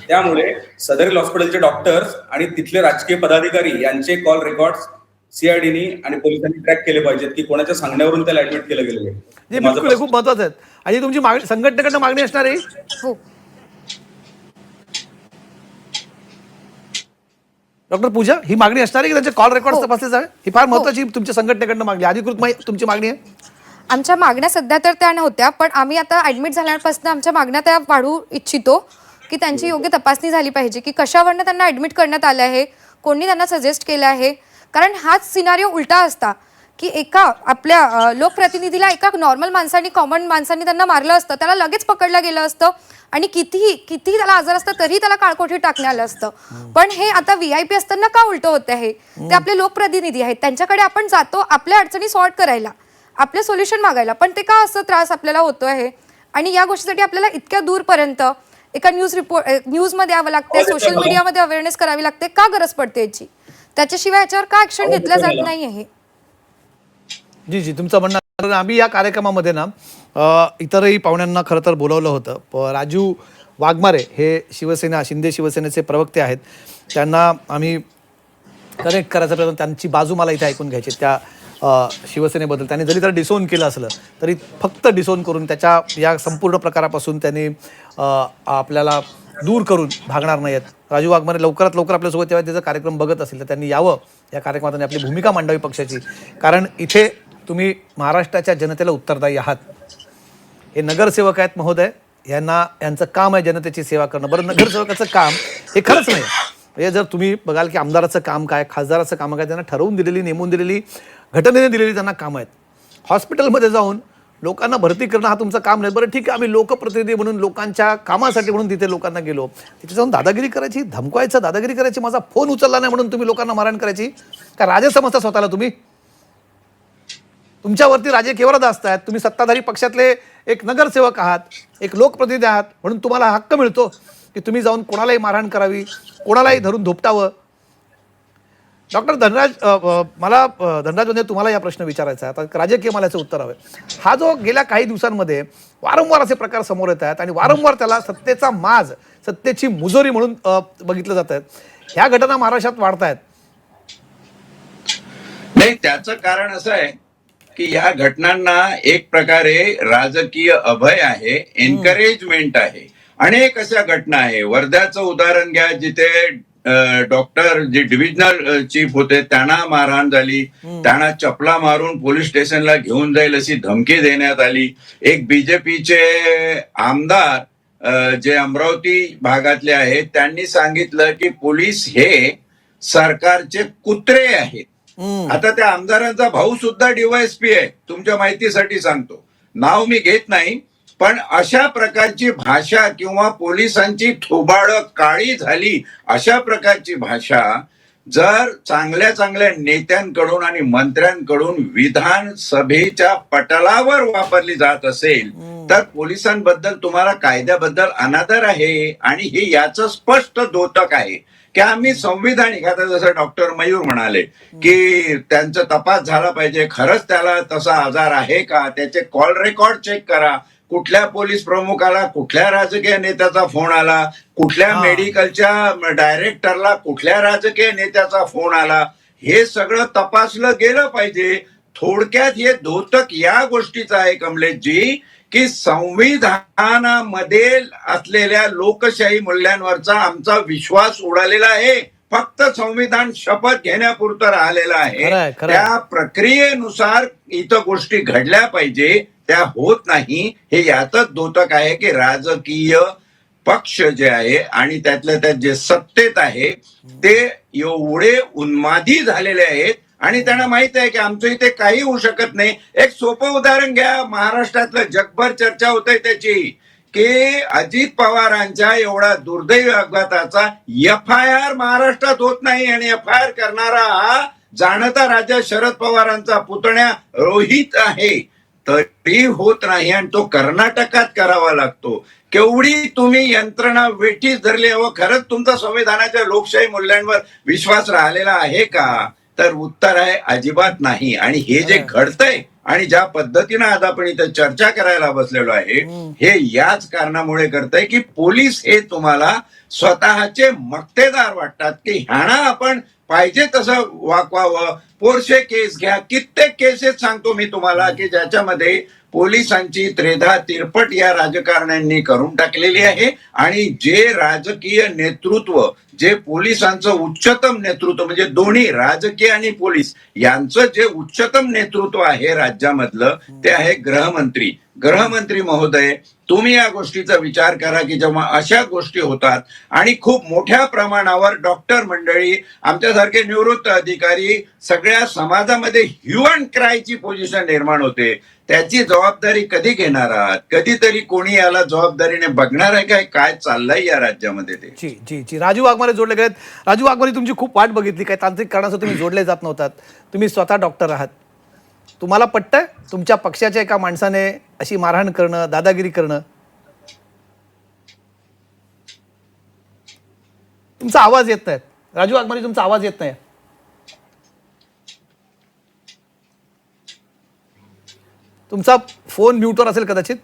त्यामुळे सदरील हॉस्पिटलचे डॉक्टर्स आणि तिथले राजकीय पदाधिकारी यांचे कॉल रेकॉर्ड्स CIDनी आणि पोलिसांनी ट्रॅक केले पाहिजेत की कोणाच्या सांगण्यावरून त्याला ऍडमिट केलं गेलेलं आहे. जे बिलकुल हे खूप महत्वाचं आहे. आणि तुमची संघटनेकडनं मागणी असणार आहे. हो. डॉक्टर पूजा, ही मागणी असणार आहे की त्यांचे कॉल रेकॉर्ड हो. तपासले जावे? ही फार महत्वाची तुमच्या संघटनेकडनं मागणी, अधिकृत तुमची मागणी आहे. आमच्या मागण्या सध्या तर त्या नव्हत्या, पण आम्ही आता ऍडमिट झाल्यापासून आमच्या मागण्या त्या वाढवू इच्छितो की त्यांची योग्य तपासणी झाली पाहिजे की कशावरनं त्यांना ऍडमिट करण्यात आलं आहे, कोणी त्यांना सजेस्ट केलं आहे. कारण हाच सिनारिओ उलटा असता की एका आपल्या लोकप्रतिनिधीला एका नॉर्मल माणसाने, कॉमन माणसाने त्यांना मारलं असतं, त्याला लगेच पकडलं गेलं असतं आणि कितीही त्याला आजार असतं तरी त्याला काळकोठीत टाकण्यात आलं असतं. पण हे आता VIP असताना का उलट होत आहे? ते आपले लोकप्रतिनिधी आहेत, त्यांच्याकडे आपण जातो आपल्या अडचणी सॉर्ट करायला, आपले सोल्युशन मागायला, पण ते का असं त्रास आपल्याला होतो आहे? आणि या गोष्टीसाठी आपल्याला इतक्या दूरपर्यंत एका न्यूजमध्ये यावं लागते, सोशल मीडियामध्ये अवेअरनेस करावी लागते. का गरज पडते याची? त्याच्याशिवाय याच्यावर का ऍक्शन घेतलं जात नाही आहे? जी, तुमचं म्हणणं. आम्ही या कार्यक्रमामध्ये ना इतरही पाहुण्यांना खरं तर बोलवलं होतं. राजू वाघमारे हे शिंदे शिवसेनेचे प्रवक्ते आहेत. त्यांना आम्ही कनेक्ट करायचा प्रयत्न, त्यांची बाजू मला इथे ऐकून घ्यायची. त्या शिवसेनेबद्दल त्यांनी जरी तर डिसोन केलं असलं तरी फक्त डिसोन करून त्याच्या या संपूर्ण प्रकारापासून त्यांनी आपल्याला दूर करून भागणार नाहीत. राजू वाघमारे लवकरात लवकर आपल्यासोबत तेव्हा त्याचा कार्यक्रम बघत असेल तर त्यांनी यावं, या कार्यक्रमात त्यांनी आपली भूमिका मांडावी पक्षाची. कारण इथे तुम्ही महाराष्ट्राच्या जनतेला उत्तरदायी आहात. हे नगरसेवक आहेत महोदय, यांचं काम आहे जनतेची सेवा करणं. बरं, नगरसेवकाचं काम हे खरंच नाही. म्हणजे जर तुम्ही बघाल की आमदाराचं काम काय, खासदाराचं काम काय, त्यांना ठरवून दिलेली, नेमून दिलेली, घटनेने दिलेली त्यांना कामं आहेत. हॉस्पिटलमध्ये जाऊन लोकांना भरती करणं हा तुमचं काम नाही. बरं ठीक आहे, आम्ही लोकप्रतिनिधी म्हणून लोकांच्या कामासाठी म्हणून तिथे लोकांना गेलो, तिथे जाऊन दादागिरी करायची, धमकवायचं, दादागिरी करायची, माझा फोन उचलला नाही म्हणून तुम्ही लोकांना मारहाण करायची का? राजे समजता स्वतःला तुम्ही? तुमच्यावरती राजे केवळ दास्त आहेत. तुम्ही सत्ताधारी पक्षातले एक नगरसेवक आहात, एक लोकप्रतिनिधी आहात, म्हणून तुम्हाला हक्क मिळतो की तुम्ही जाऊन कोणालाही मारहाण करावी, कोणालाही धरून धोपटावं. डॉक्टर धनराज, मला धनराज म्हणजे तुम्हाला या प्रश्न विचारायचा आहे. आता राजकीय मला याचं उत्तर हवं. हा जो गेल्या काही दिवसांमध्ये वारंवार असे प्रकार समोर येत आहेत आणि वारंवार त्याला सत्तेचा माज, सत्तेची मुजोरी म्हणून बघितलं जात आहे, ह्या घटना महाराष्ट्रात वाढत आहेत. नाही, त्याचं कारण असं आहे की या घटनांना एक प्रकारे राजकीय अभय आहे, एनकरेजमेंट आहे. अनेक अशा घटना आहे. वर्ध्याचं उदाहरण घ्या, जिथे डॉक्टर जे डिव्हिजनल चीफ होते त्यांना मारहाण झाली, त्यांना चपला मारून पोलीस स्टेशनला घेऊन जाईल अशी धमकी देण्यात आली. एक बीजेपीचे आमदार जे अमरावती भागातले आहेत त्यांनी सांगितलं की पोलीस हे सरकारचे कुत्रे आहेत. आता त्या आमदारांचा भाऊ सुद्धा डीवायएसपी आहे, तुमच्या माहितीसाठी सांगतो, नाव मी घेत नाही. पण अशा प्रकारची भाषा किंवा पोलिसांची थोबाड काळी झाली अशा प्रकारची भाषा जर चांगल्या चांगल्या नेत्यांकडून आणि मंत्र्यांकडून विधानसभेच्या पटलावर वापरली जात असेल तर पोलिसांबद्दल तुम्हाला कायद्याबद्दल अनादर आहे. आणि हे याचं स्पष्ट द्योतक आहे की आम्ही संविधानिक, आता जसं डॉक्टर मयूर म्हणाले की त्यांचा तपास झाला पाहिजे, खरंच त्याला तसा आजार आहे का, त्याचे कॉल रेकॉर्ड चेक करा, कुठल्या पोलीस प्रमुखाला कुठल्या राजकीय नेत्याचा फोन आला, कुठल्या मेडिकलच्या डायरेक्टरला कुठल्या राजकीय नेत्याचा फोन आला, हे सगळं तपासलं गेलं पाहिजे. थोडक्यात हे द्योतक या गोष्टीचं आहे कमलेशजी की संविधानामध्ये असलेल्या लोकशाही मूल्यांवरचा आमचा विश्वास उडालेला आहे. फक्त संविधान शपथ घेण्यापुरतं राहिलेलं आहे. त्या प्रक्रियेनुसार इथं गोष्टी घडल्या पाहिजे, त्या होत नाही. हे यातच द्योतक आहे की राजकीय पक्ष जे आहे आणि त्यातल्या त्यात जे सत्तेत आहे ते एवढे उन्मादी झालेले आहेत आणि त्यांना माहित आहे की आमचं इथे काही होऊ शकत नाही. एक सोपं उदाहरण घ्या, महाराष्ट्रातलं जगभर चर्चा होते त्याची की अजित पवारांच्या एवढा दुर्दैवी अपघाताचा FIR महाराष्ट्रात होत नाही आणि FIR करणारा हा जाणता राजा शरद पवारांचा पुतण्या रोहित आहे, तरी होत नाही आणि तो कर्नाटकात करावा लागतो. केवढी तुम्ही यंत्रणा वेठीस धरली. व खरंच तुमचा संविधानाच्या लोकशाही मूल्यांवर विश्वास राहिलेला आहे का? तर उत्तर आहे अजिबात नाही. आणि हे जे घडतंय आणि ज्या पद्धतीनं आज आपण इथं चर्चा करायला बसलेलो आहे हे याच कारणामुळे करतंय की पोलीस हे तुम्हाला स्वतःचे मक्तेदार वाटतात की ह्याना आपण पाहिजे तसं वागवावं. पोरशे केस घ्या, कित्येक केसेस सांगतो मी तुम्हाला की ज्याच्यामध्ये पोलिसांची त्रेधा तिरपट या राजकारण्यांनी करून टाकलेली आहे. आणि जे राजकीय नेतृत्व, जे पोलिसांचं उच्चतम नेतृत्व म्हणजे दोन्ही राजकीय आणि पोलीस यांचं जे उच्चतम नेतृत्व आहे राज्यामधलं ते आहे गृहमंत्री. गृहमंत्री महोदय, तुम्ही या गोष्टीचा विचार करा की जेव्हा अशा गोष्टी होतात आणि खूप मोठ्या प्रमाणावर डॉक्टर मंडळी, आमच्यासारखे निवृत्त अधिकारी, सगळ्या समाजामध्ये ह्यू अँड क्रायची पोझिशन निर्माण होते, त्याची जबाबदारी कधी घेणार आहात? कधीतरी कोणी याला जबाबदारीने बघणार आहे काय काय चाललंय या राज्यामध्ये ते? जी जी जी राजू वाघमारे जोडले गेलेत. राजू वाघमारे, तुमची खूप वाट बघितली, काय तांत्रिक कारणास्तव तुम्ही जोडले जात नव्हतात. तुम्ही स्वतः डॉक्टर आहात, तुम्हाला पटतंय तुमच्या पक्षाच्या एका माणसाने अशी मारहाण करणं, दादागिरी करणं? तुमचा आवाज येत नाही राजू वाघमारे, तुमचा आवाज येत नाही. तुमचा फोन म्यूटवर असेल कदाचित.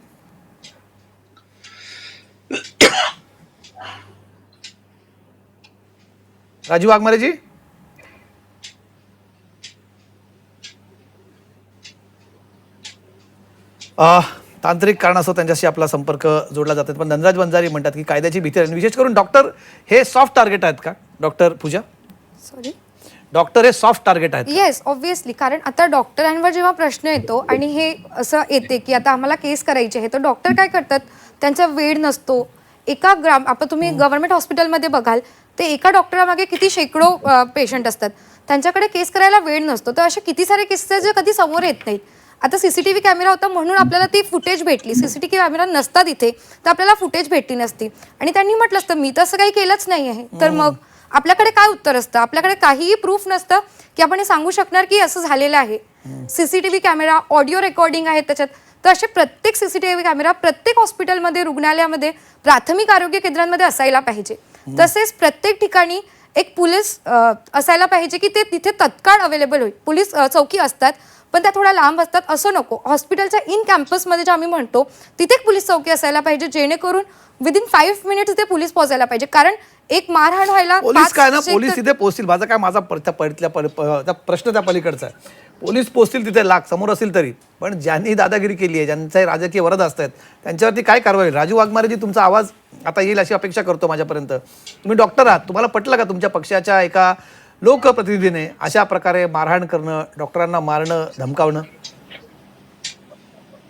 राजू वाघमारे जी, तांत्रिक कारणास्तव त्यांच्याशी आपला संपर्क जोडला जातात. पण धनराज वंजारी म्हणतात की कायद्याची भीती आहे आणि विशेष करून डॉक्टर हे सॉफ्ट टार्गेट आहेत का डॉक्टर पूजा? सॉरी, डॉक्टर हे सॉफ्ट टार्गेट आहेत? Yes, obviously. कारण आता डॉक्टरांवर जेव्हा प्रश्न येतो आणि हे असं येते की आता आम्हाला केस करायची आहे, तर डॉक्टर काय करतात, त्यांचा वेळ नसतो. एका आता तुम्ही गव्हर्नमेंट हॉस्पिटलमध्ये बघाल ते एका डॉक्टरामागे किती शेकडो पेशंट असतात, त्यांच्याकडे केस करायला वेळ नसतो. तर असे किती सारे केसेस जे कधी समोर येत नाहीत. आता सीसीटीव्ही कॅमेरा होता म्हणून आपल्याला ती फुटेज भेटली. सीसीटीव्ही कॅमेरा नसता तिथे तर आपल्याला फुटेज भेटली नसती. आणि त्यांनी म्हटलं असतं मी तर असं काही केलंच नाही आहे, तर मग आपल्याकडे काय उत्तर असतं? आपल्याकडे काहीही प्रूफ नसतं की आपण हे सांगू शकणार की असं झालेलं आहे. सीसीटीव्ही कॅमेरा, ऑडिओ रेकॉर्डिंग आहेत त्याच्यात. तर असे प्रत्येक सीसीटीव्ही कॅमेरा प्रत्येक हॉस्पिटलमध्ये, रुग्णालयामध्ये, प्राथमिक आरोग्य केंद्रांमध्ये असायला पाहिजे. तसेच प्रत्येक ठिकाणी एक पोलीस असायला पाहिजे की ते तिथे तत्काळ अवेलेबल होईल. पोलीस चौकी असतात पण त्या थोड्या लांब असतात, असं नको. हॉस्पिटलच्या इन कॅम्पसमध्ये जे आम्ही म्हणतो तिथे एक पोलीस चौकी असायला पाहिजे, जेणेकरून विदिन 5 मिनिट्स तिथे पोलीस पोहोचायला पाहिजे. कारण एक मारहाण व्हायला पोलीस काय ना, पोलीस तिथे पोहोचतील. माझा काय, माझा प्रश्न त्या पलीकडचा आहे. पोलीस पोहोचतील तिथे लाख समोर असेल तरी, पण ज्यांनी दादागिरी केली आहे, ज्यांचे राजकीय वरद असतात त्यांच्यावरती काय कारवाई होईल? राजू वाघमारेजी, तुमचा आवाज आता येईल अशी अपेक्षा करतो माझ्यापर्यंत. तुम्ही डॉक्टर आहात, तुम्हाला पटलं का तुमच्या पक्षाच्या एका लोकप्रतिनिधीने अशा प्रकारे मारहाण करणं, डॉक्टरांना मारणं, धमकावणं?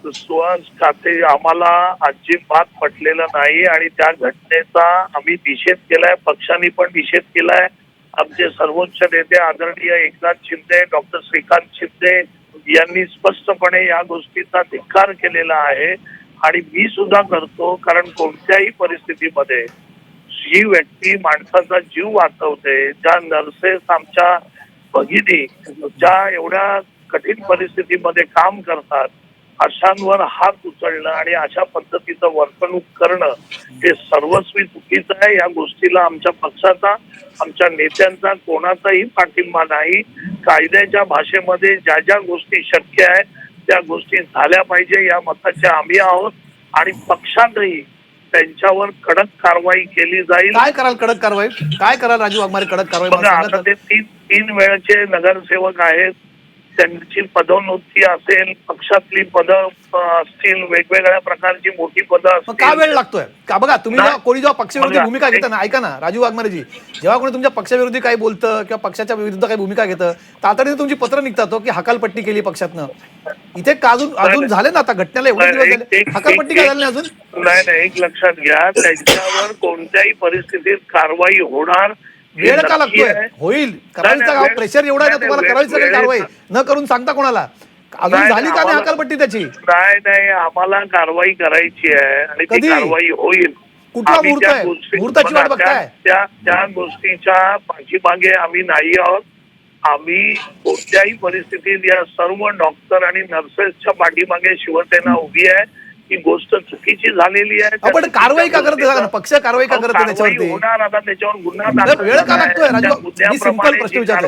सुहास खाते आम्हाला अजिबात पटलेलं नाही आणि त्या घटनेचा आम्ही निषेध केलाय. पक्षाने पण निषेध केलाय. आमचे सर्वोच्च नेते आदरणीय एकनाथ शिंदे, डॉक्टर श्रीकांत शिंदे यांनी स्पष्टपणे या गोष्टीचा धिक्कार केलेला आहे आणि मी सुद्धा करतो. कारण कोणत्याही परिस्थितीमध्ये जी व्यक्ती माणसाचा जीव वाचवते, ज्या नर्सेस आमच्या भगिनी ज्या एवढ्या कठीण परिस्थितीमध्ये काम करतात, अशांवर हात उचलणं आणि अशा पद्धतीचं वर्तणूक करणं हे सर्वस्वी चुकीचं आहे. या गोष्टीला आमच्या पक्षाचा, आमच्या नेत्यांचा कोणाचाही पाठिंबा नाही. कायद्याच्या भाषेमध्ये ज्या ज्या गोष्टी शक्य आहेत त्या गोष्टी झाल्या पाहिजे या मताचे आम्ही आहोत आणि पक्षातही त्यांच्यावर कडक कारवाई केली जाईल. काय कराल कडक कारवाई? काय कराल राजू वाघमारे कडक कारवाई? बघा, आता ते तीन वेळचे नगरसेवक आहेत, त्यांची पदोन्नती असेल, पक्षातली पदं असतील, वेगवेगळ्या प्रकारची मोठी पदं असतील. का वेळ लागतोय का? बघा, तुम्ही कोणी जेव्हा पक्षविरोधी भूमिका घेता ना, ऐका ना राजू वाघमारेजी, जेव्हा कोणी तुमच्या पक्षविरोधी काही बोलतं किंवा पक्षाच्या विरुद्ध काही भूमिका घेतं, तातडीने तुमची पत्र निघतात की हकालपट्टी केली पक्षातनं. इथे का अजून झाले ना, आता घटनेला एवढे दिवस झाले, हकालपट्टी काय झाली नाही अजून? नाही, एक लक्षात घ्या, त्यांच्यावर कोणत्याही परिस्थितीत कारवाई होणार. वेळ का लागतोय? होईल. करायचं प्रेशर एवढा आहे ना तुम्हाला, करायचं काय कारवाई न करून सांगता कोणाला? अजून झाली का नाही हकालपट्टी त्याची? नाही, आम्हाला कारवाई करायची आहे आणि ती कारवाई होईल. कुठला मुहूर्त आहे? मुहूर्ताची वाट बघताय? त्या गोष्टीच्या पाठीमागे आम्ही नाही आहोत. आम्ही कोणत्याही परिस्थितीत या सर्व डॉक्टर आणि नर्सेसच्या पाठीमागे शिवसेना उभी आहे. ही गोष्ट चुकीची झालेली आहे. आपण कारवाई का करत नाही? पक्ष कारवाई का करत त्याच्यावरती? होणार, आता त्याच्यावर गुन्हा दाखल वेळ का लागतोय? राजू, सिंपल प्रश्न विचारतो.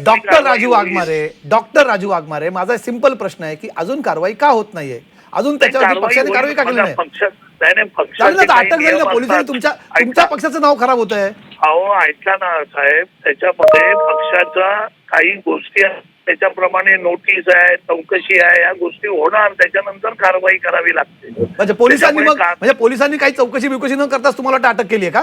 डॉक्टर राजू वाघमारे, माझा सिंपल प्रश्न आहे की अजून कारवाई का होत नाहीये? अजून त्याच्यावरती पक्षाने कारवाई का केली नाही? अटक झाली ना पोलिसांनी, तुमच्या पक्षाचं नाव खराब होत आहे. अहो ऐका ना साहेब, त्याच्यामध्ये पक्षाच्या काही गोष्टी आहेत, त्याच्याप्रमाणे नोटीस आहे, चौकशी आहे, या गोष्टी होणार, त्याच्यानंतर कारवाई करावी लागते. म्हणजे पोलिसांनी काही चौकशी बिकशी न करताच तुम्हाला वाटतं अटक केली आहे का?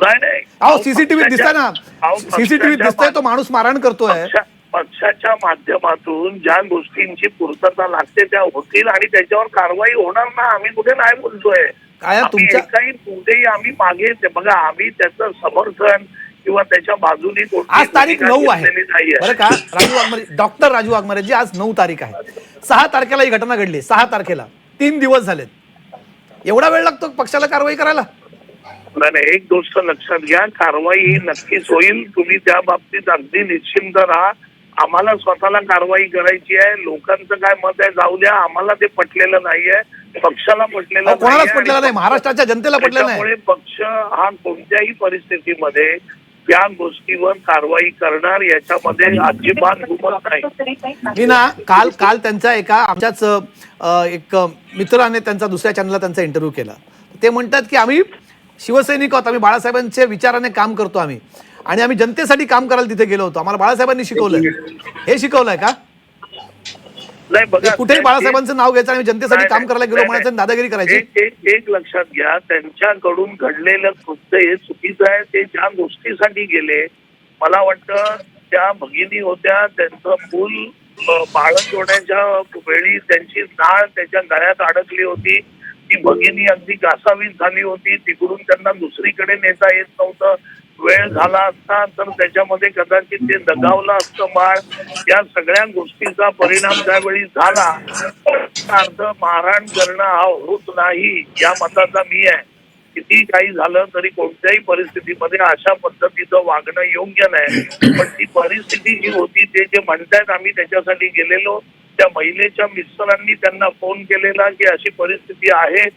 नाही. अहो सीसीटीव्ही दिसताय ना, सीसीटीव्ही दिसतोय, तो माणूस मारहाण करतोय. पक्षाच्या माध्यमातून ज्या गोष्टींची पूर्तता लागते त्या होतील आणि त्याच्यावर कारवाई होणार ना. आम्ही कुठे नाही बोलतोय, काही कुठेही आम्ही मागे, बघा आम्ही त्याचं समर्थन किंवा त्याच्या बाजूने. आज तारीख 9 आहे बरं का राजू वाघमारे, डॉक्टर राजू वाघमारेजी, आज 9 तारीख आहे. 6 तारखेला ही घटना घडली. 6 तारखेला 3 दिवस झालेत. एवढा वेळ लागतो पक्षाला कारवाई करायला? नाही, एक गोष्ट लक्षात घ्या, कारवाई ही नक्कीच होईल. तुम्ही त्या बाबतीत अगदी निश्चिंत राहा. आम्हाला स्वतःला कारवाई करायची आहे. लोकांचं काय मत आहे जाऊ द्या, आम्हाला ते पटलेलं नाहीये, पक्षाला पटलेलं कोणालाच पटलेलं नाही, महाराष्ट्राच्या जनतेला पटलेलं नाही. त्यामुळे पक्ष हा कोणत्याही परिस्थितीमध्ये त्या गोष्टीवर कारवाई करणार, याच्यामध्ये अजिबात दुमत नाही. मी ना काल त्यांचा एका आमच्याच एक मित्राने त्यांचा दुसऱ्या चॅनलला त्यांचा इंटरव्ह्यू केला. ते म्हणतात की आम्ही शिवसैनिक आहोत, आम्ही बाळासाहेबांच्या विचाराने काम करतो आम्ही, आणि आम्ही जनतेसाठी काम करायला तिथे गेलो होतो. आम्हाला बाळासाहेबांनी शिकवलंय. हे शिकवलंय का? नाही बघा, कुठेही बाळासाहेबांचं नाव घ्यायचं आणि जनतेसाठी काम करायला गेलो म्हणायचं, दादागिरी करायची. एक लक्षात घ्या, त्यांच्याकडून घडलेलं कृत्य हे चुकीचं आहे. ते ज्या गोष्टीसाठी गेले, मला वाटतं त्या भगिनी होत्या, त्यांचं मूल बाळंत होण्याच्या वेळी त्यांची नाळ त्याच्या गळ्यात अडकली होती. ती भगिनी अगदी घासावीस झाली होती. तिकडून त्यांना दुसरीकडे नेता येत नव्हतं. वेळ झाला असता तर त्याच्यामध्ये कदाचित ते दगावलं असतं बाळ. या सगळ्या गोष्टीचा परिणाम त्यावेळी झाला. अर्थ मारहाण करणं हा होत नाही या मताचा मी आहे. किती काही झालं तरी कोणत्याही परिस्थितीमध्ये अशा पद्धतीचं वागणं योग्य नाही. पण ती परिस्थिती जी होती, ते जे म्हणतायत आम्ही त्याच्यासाठी गेलेलो, त्या महिलेच्या मिस्टरांनी त्यांना फोन केलेला की अशी परिस्थिती आहे,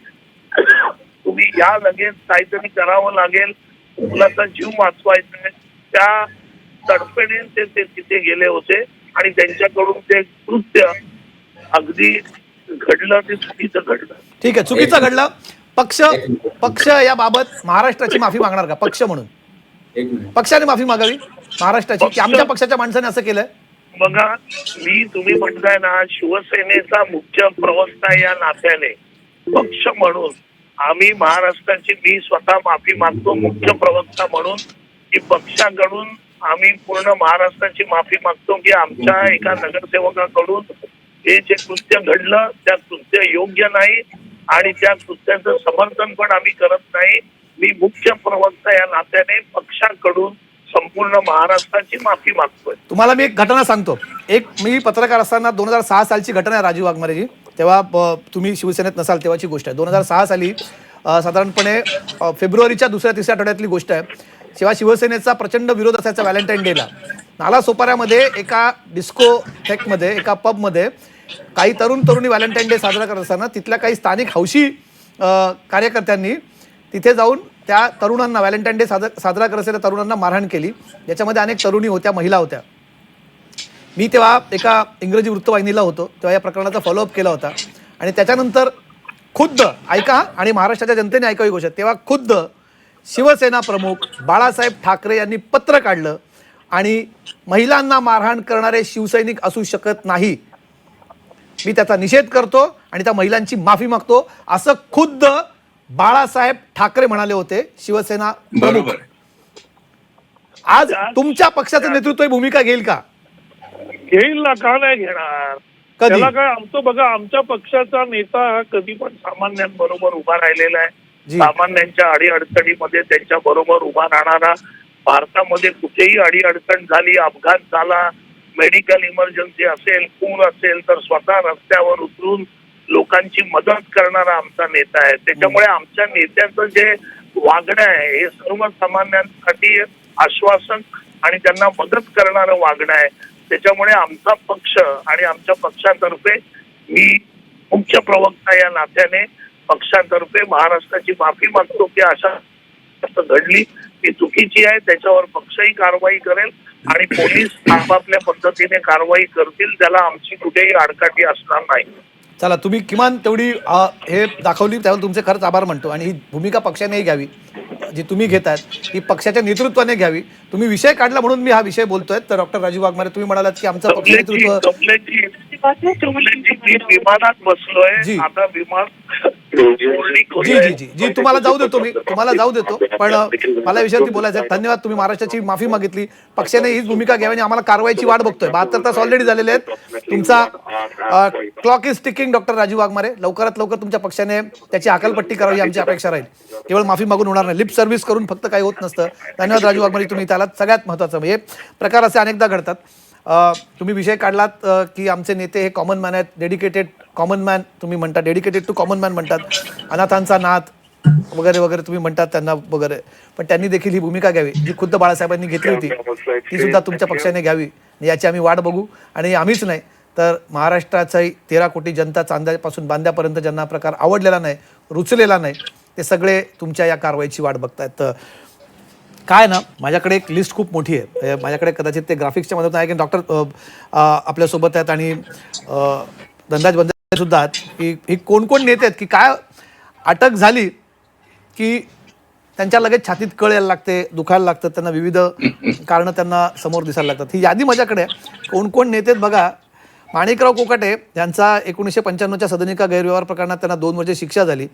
तुम्ही या, लगेच काहीतरी करावं लागेल, मुलाचा जीव वाचवायचा आहे. त्या तडफेने ते तिथे गेले होते आणि त्यांच्याकडून ते कृत्य अगदी घडलं, ते चुकीचं घडलं. ठीक आहे, चुकीचं घडलं. पक्ष याबाबत महाराष्ट्राची माफी मागणार का? पक्ष म्हणून पक्षाने माफी मागावी महाराष्ट्राची, की आमच्या पक्षाच्या माणसाने असं केलंय? बघा, तुम्ही म्हणताय ना, शिवसेनेचा मुख्य प्रवक्ता या नात्याने पक्ष म्हणून आम्ही महाराष्ट्राची, मी स्वतः माफी मागतो मुख्य प्रवक्ता म्हणून, की पक्षाकडून आम्ही पूर्ण महाराष्ट्राची माफी मागतो की आमच्या एका नगरसेवकाकडून हे जे कृत्य घडलं, त्या कृत्य योग्य नाही आणि त्या कृत्याचं समर्थन पण आम्ही करत नाही. मी मुख्य प्रवक्ता या नात्याने पक्षाकडून संपूर्ण महाराष्ट्राची माफी मागतोय. तुम्हाला मी एक घटना सांगतो. मी पत्रकार असताना 2006 सालची घटना आहे राजू वाघमारेजी. तेव्हा तुम्ही शिवसेनेत नसाल तेव्हाची गोष्ट आहे. 2006 साली साधारणपणे फेब्रुवारीच्या 2-3 आठवड्यातली गोष्ट आहे. तेव्हा शिवसेनेचा प्रचंड विरोध असायचा व्हॅलेंटाईन डेला. नालासोपाऱ्यामध्ये एका डिस्कोथेकमध्ये, एका पबमध्ये काही तरुणी व्हॅलेंटाईन डे साजरा करत असताना तिथल्या काही स्थानिक हौशी कार्यकर्त्यांनी तिथे जाऊन त्या तरुणांना, व्हॅलेंटाईन डे साजरा करत असलेल्या तरुणांना मारहाण केली. याच्यामध्ये अनेक तरुणी होत्या, महिला होत्या. मी तेव्हा एका इंग्रजी वृत्तवाहिनीला होतो, तेव्हा या प्रकरणाचा फॉलोअप केला होता. आणि त्याच्यानंतर खुद्द ऐका, आणि महाराष्ट्राच्या जनतेने ऐकावी गोष्ट, तेव्हा खुद्द शिवसेना प्रमुख बाळासाहेब ठाकरे यांनी पत्र काढलं आणि महिलांना मारहाण करणारे शिवसैनिक असू शकत नाही, मी त्याचा निषेध करतो आणि त्या महिलांची माफी मागतो, असं खुद्द बाळासाहेब ठाकरे म्हणाले होते, शिवसेना प्रमुख. आज तुमच्या पक्षाचं नेतृत्व ही भूमिका घेईल का? घेईल ना, का नाही घेणार? त्याला काय, आमचं बघा, आमच्या पक्षाचा नेता हा कधी पण सामान्यांबरोबर उभा राहिलेला आहे. सामान्यांच्या अडीअडचणीमध्ये त्यांच्या बरोबर उभा राहणारा. भारतामध्ये कुठेही अडीअडचण झाली, अपघात झाला, मेडिकल इमर्जन्सी असेल, पूर असेल, तर स्वतः रस्त्यावर उतरून लोकांची मदत करणारा आमचा नेता आहे. त्याच्यामुळे आमच्या नेत्याचं जे वागणं आहे हे सर्वसामान्यांसाठी आश्वासन आणि त्यांना मदत करणारं वागणं आहे. त्याच्यामुळे आमचा पक्ष आणि आमच्या पक्षातर्फे, मी मुख्य प्रवक्ता या नात्याने पक्षातर्फे महाराष्ट्राची माफी मागतो की अशा घडली, ती चुकीची आहे, त्याच्यावर पक्षही कारवाई करेल आणि पोलीस आपापल्या पद्धतीने कारवाई करतील, त्याला आमची कुठेही आडकाठी असणार नाही. चला, तुम्ही किमान तेवढी हे दाखवली, त्यावर तुमचे खरंच आभार मानतो. आणि ही भूमिका पक्षानेही घ्यावी, जी तुम्ही घेतायत ही पक्षाच्या नेतृत्वाने घ्यावी. तुम्ही विषय काढला म्हणून मी हा विषय बोलतोय. तर डॉक्टर राजू वाघमारे, तुम्ही म्हणालात की आमचं पक्ष नेतृत्व, विमानात बसलोय आता, विमान जी तुम्हाला जाऊ देतो, मी तुम्हाला जाऊ देतो, पण मला विषयावरती बोलायचं आहे. धन्यवाद, तुम्ही महाराष्ट्राची माफी मागितली. पक्षाने हीच भूमिका घ्यावी आणि आम्हाला कारवाईची वाट बघतोय. 72 तास ऑलरेडी झालेले आहेत. तुमचा clock is ticking. Doctor Raju Waghmare, लवकरात लवकर तुमच्या पक्षाने त्याची हकालपट्टी करावी आमची अपेक्षा राहील. केवळ माफी मागून होणार नाही, लिप सर्व्हिस करून फक्त काही होत नसतं. धन्यवाद राजू वाघमारे, तुम्ही त्याला सगळ्यात महत्त्वाचं, हे प्रकार असे अनेकदा घडतात. तुम्ही विषय काढलात की आमचे नेते हे कॉमन मॅन आहेत, डेडिकेटेड कॉमन मॅन तुम्ही म्हणता, डेडिकेटेड टू कॉमन मॅन म्हणतात, अनाथांचा नाथ वगैरे वगैरे तुम्ही म्हणतात त्यांना वगैरे. पण त्यांनी देखील ही भूमिका घ्यावी जी खुद्द बाळासाहेबांनी घेतली होती, ती सुद्धा तुमच्या पक्षाने घ्यावी. याची आम्ही वाट बघू. आणि आम्हीच नाही तर महाराष्ट्राचाही 13 कोटी जनता, चांद्यापासून बांद्यापर्यंत ज्यांना प्रकार आवडलेला नाही, रुचलेला नाही, ते सगळे तुमच्या या कारवाईची वाट बघतायत. तर काय ना, माझ्याकडे एक लिस्ट खूप मोठी आहे. माझ्याकडे कदाचित ते ग्राफिक्सच्या मदत आहे की डॉक्टर आपल्यासोबत आहेत आणि धनराज बंदे सुद्धा आहेत, ही कोण कोण नेते आहेत की काय अटक झाली की त्यांच्या लगेच छातीत कळ यायला लागते, दुखायला लागतं, त्यांना विविध कारणं त्यांना समोर दिसायला लागतात. ही यादी माझ्याकडे आहे. कोण कोण नेते आहेत बघा. माणिकराव कोकाटे यांचा 1995च्या सदनिका गैरव्यवहार प्रकरणात त्यांना 2 वर्षे शिक्षा झाली.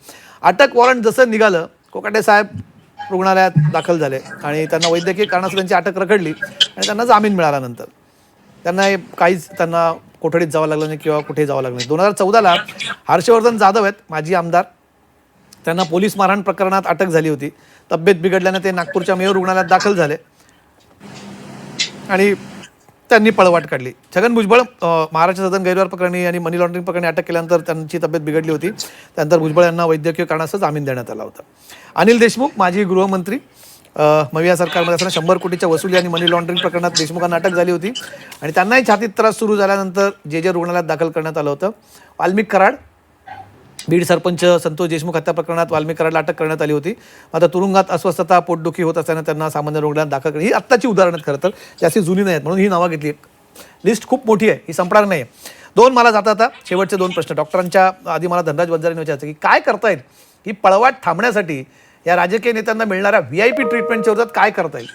अटक वॉरंट जसं निघालं, कोकाटे साहेब रुग्णालयात दाखल झाले आणि त्यांना वैद्यकीय कारणास्तव त्यांची अटक रखडली आणि त्यांना जामीन मिळाला. नंतर त्यांना कोठडीत जावं लागलं नाही किंवा कुठेही जावं लागलं नाही. 2014ला हर्षवर्धन जाधव आहेत माजी आमदार, त्यांना पोलीस मारहाण प्रकरणात अटक झाली होती. तब्येत बिघडल्याने ते नागपूरच्या मेयो रुग्णालयात दाखल झाले आणि त्यांनी पळवाट काढली. छगन भुजबळ महाराष्ट्र सदन गैरव्यवहार प्रकरणी आणि मनी लॉन्ड्रिंग प्रकरणी अटक केल्यानंतर त्यांची तब्येत बिघडली होती. त्यानंतर भुजबळ यांना वैद्यकीय कारणास्तव जामीन देण्यात आला होता. अनिल देशमुख माजी गृहमंत्री, मविया सरकारमध्ये असताना 100 कोटीच्या वसुली आणि मनी लॉन्ड्रिंग प्रकरणात देशमुखांना अटक झाली होती आणि त्यांनाही छातीत त्रास सुरू झाल्यानंतर जे रुग्णालयात दाखल करण्यात आलं होतं. वाल्मिक कराड, बीड सरपंच संतोष देशमुख हत्या प्रकरणात वाल्मिक कराडला अटक करण्यात आली होती. आता तुरुंगात अस्वस्थता, पोटदुखी होत असताना त्यांना सामान्य रुग्णालयात दाखल करणे, ही आत्ताची उदाहरणं खरं तर जास्ती जुनी नाही आहेत म्हणून ही नावं घेतली. लिस्ट खूप मोठी आहे, ही संपणार नाही आहे. मला जाता शेवटचे 2 प्रश्न डॉक्टरांच्या आधी मला धनराज वंजारीने विचारायचं की काय करता येईल ही पळवाट थांबण्यासाठी, या राजकीय नेत्यांना मिळणाऱ्या VIP ट्रीटमेंटच्या विरोधात काय करता येईल?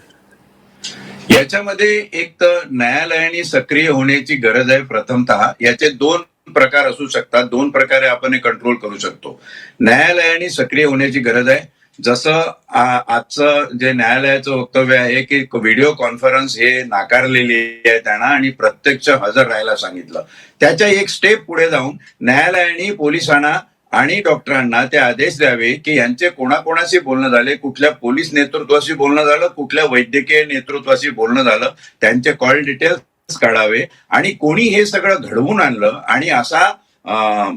याच्यामध्ये एक तर न्यायालयाने सक्रिय होण्याची गरज आहे. प्रथमतः याचे 2 प्रकार असू शकतात, 2 प्रकारे आपण हे कंट्रोल करू शकतो. न्यायालयाने सक्रिय होण्याची गरज आहे. जसं आजचं जे न्यायालयाचं वक्तव्य आहे की व्हिडिओ कॉन्फरन्स हे नाकारलेली आहे त्यांना आणि प्रत्यक्ष हजर राहायला सांगितलं. त्याच्या एक स्टेप पुढे जाऊन न्यायालयाने पोलिसांना आणि डॉक्टरांना ते आदेश द्यावे की यांचे कोणाकोणाशी बोलणं झाले, कुठल्या पोलीस नेतृत्वाशी बोलणं झालं, कुठल्या वैद्यकीय नेतृत्वाशी बोलणं झालं, त्यांचे कॉल डिटेल्स काढावे आणि कोणी हे सगळं घडवून आणलं आणि असा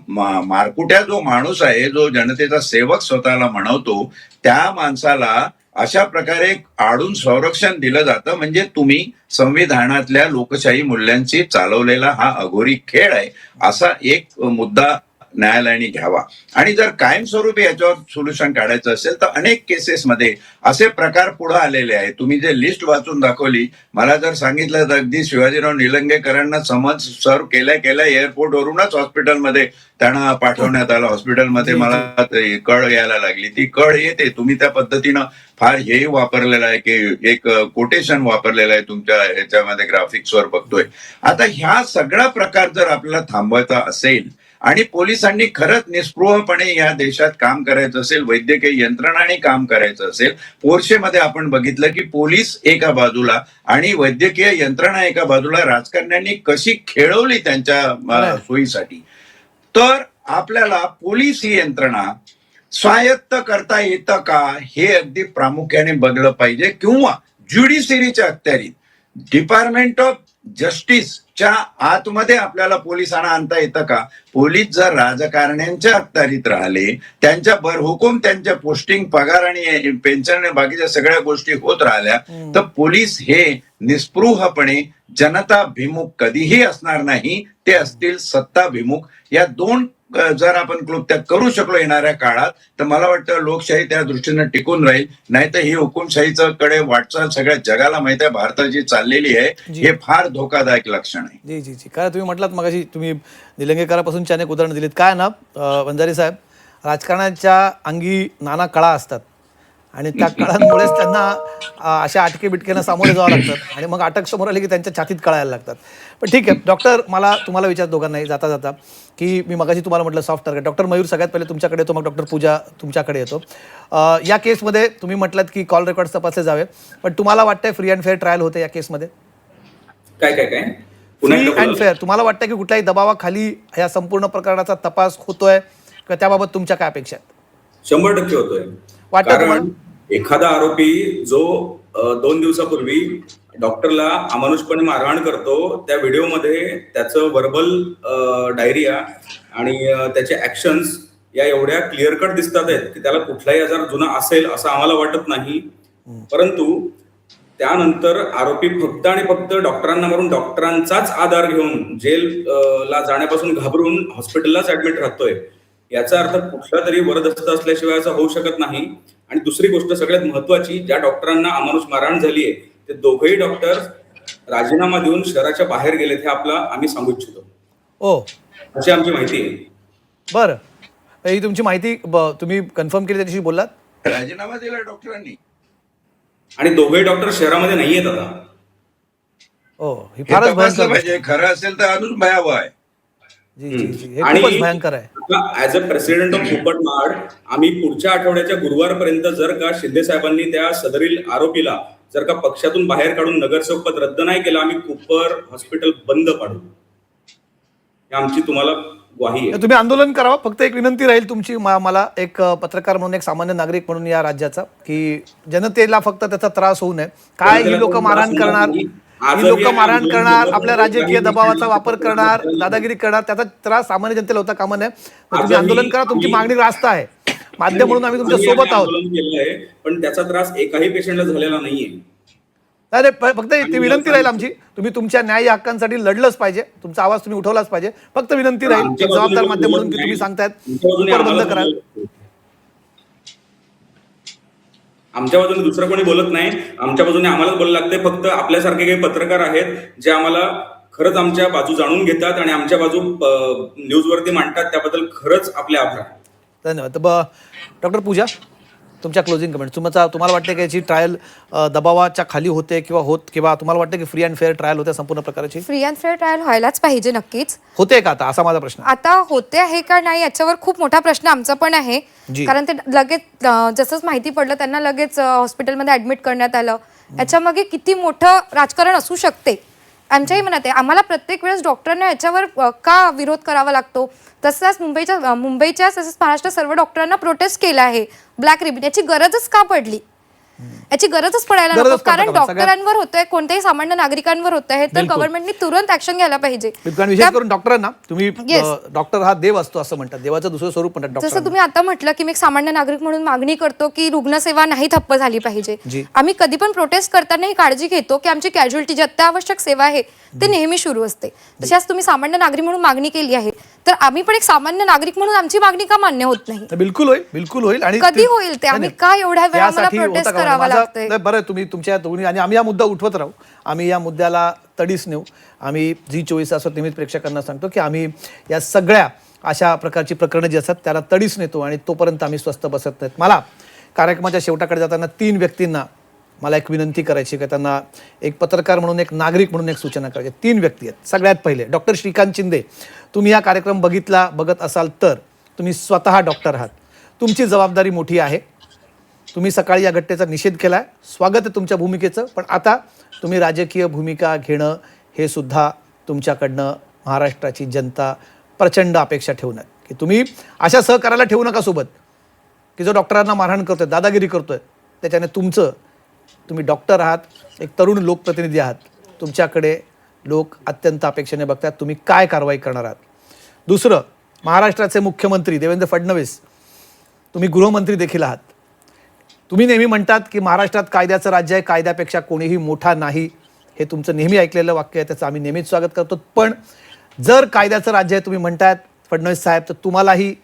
मारकुट्या जो माणूस आहे, जो जनतेचा सेवक स्वतःला म्हणवतो, त्या माणसाला अशा प्रकारे आडून संरक्षण दिलं जातं. म्हणजे तुम्ही संविधानातल्या लोकशाही मूल्यांची चालवलेला हा अघोरी खेळ आहे, असा एक मुद्दा न्यायालयाने घ्यावा. आणि जर कायमस्वरूपी याच्यावर सोल्युशन काढायचं असेल तर अनेक केसेसमध्ये असे प्रकार पुढे आलेले आहेत. तुम्ही जे लिस्ट वाचून दाखवली, मला जर सांगितलं तर अगदी शिवाजीराव निलंगेकरांना समज सर्व केल्या एअरपोर्टवरूनच हॉस्पिटलमध्ये त्यांना पाठवण्यात आलं. हॉस्पिटलमध्ये मला कळ यायला लागली, ती कळ येते. तुम्ही त्या पद्धतीनं फार हेही वापरलेलं आहे की एक कोटेशन वापरलेलं आहे तुमच्या ह्याच्यामध्ये, ग्राफिक्सवर बघतोय. आता ह्या सगळा प्रकार जर आपल्याला थांबवायचा असेल आणि पोलिसांनी खरंच निस्पृहपणे या देशात काम करायचं असेल, वैद्यकीय यंत्रणांनी काम करायचं असेल, पोर्शेमध्ये आपण बघितलं की पोलीस एका बाजूला आणि वैद्यकीय यंत्रणा एका बाजूला राजकारण्यांनी कशी खेळवली त्यांच्या सोयीसाठी. तर आपल्याला पोलीस ही यंत्रणा स्वायत्त करता येतं का हे अगदी प्रामुख्याने बघलं पाहिजे. किंवा ज्युडिशरीच्या अखत्यारीत डिपार्टमेंट ऑफ जस्टिसच्या आतमध्ये आपल्याला पोलिसांना आणता येतं का? पोलीस जर राजकारण्यांच्या अखत्यारीत राहिले, त्यांच्या बरहुकूम त्यांच्या पोस्टिंग, पगार आणि पेन्शन बाकीच्या सगळ्या गोष्टी होत राहिल्या तर पोलीस हे निस्पृहपणे जनताभिमुख कधीही असणार नाही. ते असतील सत्ताभिमुख. या 2 जर आपण क्लृप्त्या करू शकलो येणाऱ्या काळात तर मला वाटतं लोकशाही त्या दृष्टीनं टिकून राहील. नाहीतर ही हुकुमशाहीचं कडे वाटचाल सगळ्या जगाला माहिती आहे भारताची चाललेली आहे. हे फार धोकादायक लक्षण आहे. जी जी जी काय तुम्ही म्हटलात मगाशी, तुम्ही निलंगेकरापासूनची अनेक उदाहरणं दिलीत. काय ना वंजारी साहेब, राजकारणाच्या अंगी नाना कळा असतात आणि त्या कळांमुळेच त्यांना अशा अटके बिटकेनं सामोरे जावं लागतात आणि मग अटक समोर आली की त्यांच्या छातीत कळायला लागतात. पण ठीक आहे डॉक्टर, मला तुम्हाला विचार दोघांनाही जाता जाता की मी मगाशी तुम्हाला म्हटलं सॉफ्ट टार्गेट. डॉक्टर मयूर सगळ्यात पहिले तुमच्याकडे येतो, मग डॉक्टर पूजा तुमच्याकडे येतो. या केसमध्ये तुम्ही म्हटलात की कॉल रेकॉर्ड तपासले जावे, पण तुम्हाला वाटतंय फ्री अँड फेअर ट्रायल होते या केसमध्ये? काय फ्री अँड फेअर तुम्हाला वाटतं की कुठल्याही दबावाखाली या संपूर्ण प्रकरणाचा तपास होतोय किंवा त्याबाबत तुमच्या काय अपेक्षा आहेत? 100% होतोय. वाटतं कारण एखादा आरोपी जो 2 दिवसापूर्वी डॉक्टरला अमानुषपणे मारहाण करतो, त्या व्हिडिओमध्ये त्याचं वर्बल डायरिया आणि त्याचे ऍक्शन्स या एवढ्या क्लिअर कट दिसतात आहेत की त्याला कुठलाही आजार जुना असेल असं आम्हाला वाटत नाही. परंतु त्यानंतर आरोपी फक्त आणि फक्त डॉक्टरांना मारून डॉक्टरांचाच आधार घेऊन जेलला जाण्यापासून घाबरून हॉस्पिटललाच ऍडमिट राहतोय, याचा अर्थ कुठला तरी वरदस्त असल्याशिवाय असं होऊ शकत नाही. आणि दुसरी गोष्ट सगळ्यात महत्वाची, ज्या डॉक्टरांना अमानुष मारहाण झाली आहे ते दोघेही डॉक्टर राजीनामा देऊन शहराच्या बाहेर गेलेत, हे आम्ही सांगू इच्छितो. अशी आमची माहिती आहे. बरं, ही तुमची माहिती तुम्ही कन्फर्म केली, त्याच्याशी बोललात? राजीनामा दिला डॉक्टरांनी आणि दोघेही डॉक्टर शहरामध्ये नाहीयेत आता. हो, ही हे फारच तपासलं भयंकर गोष्ट पाहिजे. खरं असेल तर अजून भयावह आहे. जी जी जी हे आणि खूपच भयंकर आहे. ऍज अ प्रेसिडेंट ऑफ पोपटमाड आम्ही पुढच्या आठवड्याच्या गुरुवारपर्यंत जर का शिंदे साहेबांनी त्या सदरील आरोपीला जर का पक्षातून बाहेर काढून नगरसेवक पद रद्द नाही केलं, आम्ही कुपर हॉस्पिटल बंद पाडू. ही आमची तुम्हाला ग्वाही आहे. तुम्ही आंदोलन करावं. फक्त एक विनंती राहील तुमची मला एक पत्रकार म्हणून, एक सामान्य नागरिक म्हणून या राज्याचा, की जनतेला फक्त त्याचा त्रास होऊ नये. काय ही लोक मारहाण करणार, ही लोक मारहाण करणार, आपल्या राजकीय दबावाचा वापर करणार, दादागिरी करणार, त्याचा त्रास सामान्य जनतेला होता कामा नये. तुम्ही आंदोलन करा, तुमची मागणी रास्त आहे. माध्यम म्हणून आम्ही तुमच्या सोबत आहोत. आंदोलन केलंय, पण त्याचा त्रास एकाही पेशंटला झालेला नाहीये. अरे फक्त ती विनंती राहील आमची, तुम्ही तुमच्या न्याय हक्कांसाठी लढलंच पाहिजे, तुमचा आवाज तुम्ही उठवलाच पाहिजे. फक्त विनंती राहील, एक जबाबदार माध्यम म्हणून, की तुम्ही सांगतायत कुपर बंद करा. आमच्या बाजूने दुसरं कोणी बोलत नाही, आमच्या बाजूने आम्हालाच बोलायला लागते. फक्त आपल्यासारखे काही पत्रकार आहेत जे आम्हाला खरंच आमच्या बाजू जाणून घेतात आणि आमच्या बाजू न्यूजवरती मांडतात. त्याबद्दल खरंच आपले आभार. धन्यवाद. डॉक्टर पूजा, तुमच्या क्लोजिंग कमेंट. तुम्हाला वाटते की याची ट्रायल दबावाच्या खाली होते किंवा तुम्हाला वाटतं की फ्री अँड फेअर ट्रायल होते संपूर्ण प्रकारची? फ्री अँड फेअर ट्रायल व्हायलाच पाहिजे नक्कीच. होते का आता, असा माझा प्रश्न. आता होते आहे का नाही याच्यावर खूप मोठा प्रश्न आमचा पण आहे. जी. कारण ते लगेच जसंच माहिती पडलं त्यांना लगेच हॉस्पिटलमध्ये ऍडमिट करण्यात आलं. याच्यामागे किती मोठं राजकारण असू शकते आमच्याही मनात आहे. आम्हाला प्रत्येक वेळेस डॉक्टरांना याच्यावर का विरोध करावा लागतो. तसंच मुंबईच्या तसंच महाराष्ट्रात सर्व डॉक्टरांना प्रोटेस्ट केला आहे ब्लॅक रिबन. याची गरजच का पडली, याची गररच पडायला नको. कारण डॉक्टरांवर होतंय, कोणत्याही सामान्य नागरिकांवर होत आहे, तर गव्हर्नमेंटनी तुरंत ऍक्शन घ्यायला पाहिजे. विशेष करून डॉक्टरांना, तुम्ही डॉक्टर हा देव असतो असं म्हणतात, देवाचं दुसरं स्वरूप म्हणतात. जसं तुम्ही आता म्हटलं की मी एक सामान्य नागरिक म्हणून मागणी करतो की रुग्णसेवा नाही ठप्प झाली पाहिजे. आम्ही कधी पण प्रोटेस्ट करताना ही काळजी घेतो की आमची कॅज्युअलिटी जी अत्यावश्यक सेवा आहे ते नेहमी सुरू असते. तशाच तुम्ही सामान्य नागरिक म्हणून मागणी केली आहे, तर आम्ही पण एक सामान्य नागरिक म्हणून आमची मागणी का मान्य होत नाही? बिलकुल होईल, बिलकुल होईल. आणि कधी होईल ते? आम्ही का एवढ्या वेळा आम्हाला प्रोटेस्ट करावा लागतंय? बरं, तुम्ही तुमच्या दोन्ही, आणि आम्ही हा मुद्दा उठवत राहू, आम्ही या मुद्द्याला तडीस नेऊ. आम्ही झी24 तासावर नेहमीच प्रेक्षकांना सांगतो की आम्ही या सगळ्या अशा प्रकारची प्रकरणं जी असतात त्याला तडीस नेतो आणि तोपर्यंत आम्ही स्वस्थ बसत नाहीत. मला कार्यक्रमाच्या शेवटाकडे जाताना 3 व्यक्तींना मला एक विनंती करायची की त्यांना एक पत्रकार म्हणून, एक नागरिक म्हणून एक सूचना करायची. 3 व्यक्ती आहेत. सगळ्यात पहिले डॉक्टर श्रीकांत शिंदे. तुम्ही हा कार्यक्रम बघत असाल तर तुम्ही स्वतः डॉक्टर आहात, तुमची जबाबदारी मोठी आहे. तुम्ही सकाळी या घटनेचा निषेध केलाय, स्वागत आहे तुमच्या भूमिकेचं, पण आता तुम्ही राजकीय भूमिका घेणं हे सुद्धा तुमच्याकडनं महाराष्ट्राची जनता प्रचंड अपेक्षा ठेवणार की तुम्ही अशा सहकार्याला ठेवू नका सोबत की जो डॉक्टरांना मारहाण करतोय, दादागिरी करतोय. त्याच्याने तुम्ही डॉक्टर आहात, एक तरुण लोकप्रतिनिधी आहात, तुमच्याकडे लोक अत्यंत अपेक्षेने बघतात तुम्ही काय कारवाई करणार आहात. दुसरं, महाराष्ट्राचे मुख्यमंत्री देवेंद्र फडणवीस, तुम्ही गृहमंत्री देखील आहात. तुम्ही नेहमी म्हणतात की महाराष्ट्रात कायद्याचं राज्य आहे, कायद्यापेक्षा कोणीही मोठा नाही. हे तुमचं नेहमी ऐकलेलं वाक्य आहे, त्याचं आम्ही नेहमीच स्वागत करतो. पण जर कायद्याचं राज्य आहे तुम्ही म्हणतायत फडणवीस साहेब, तर तुम्हालाही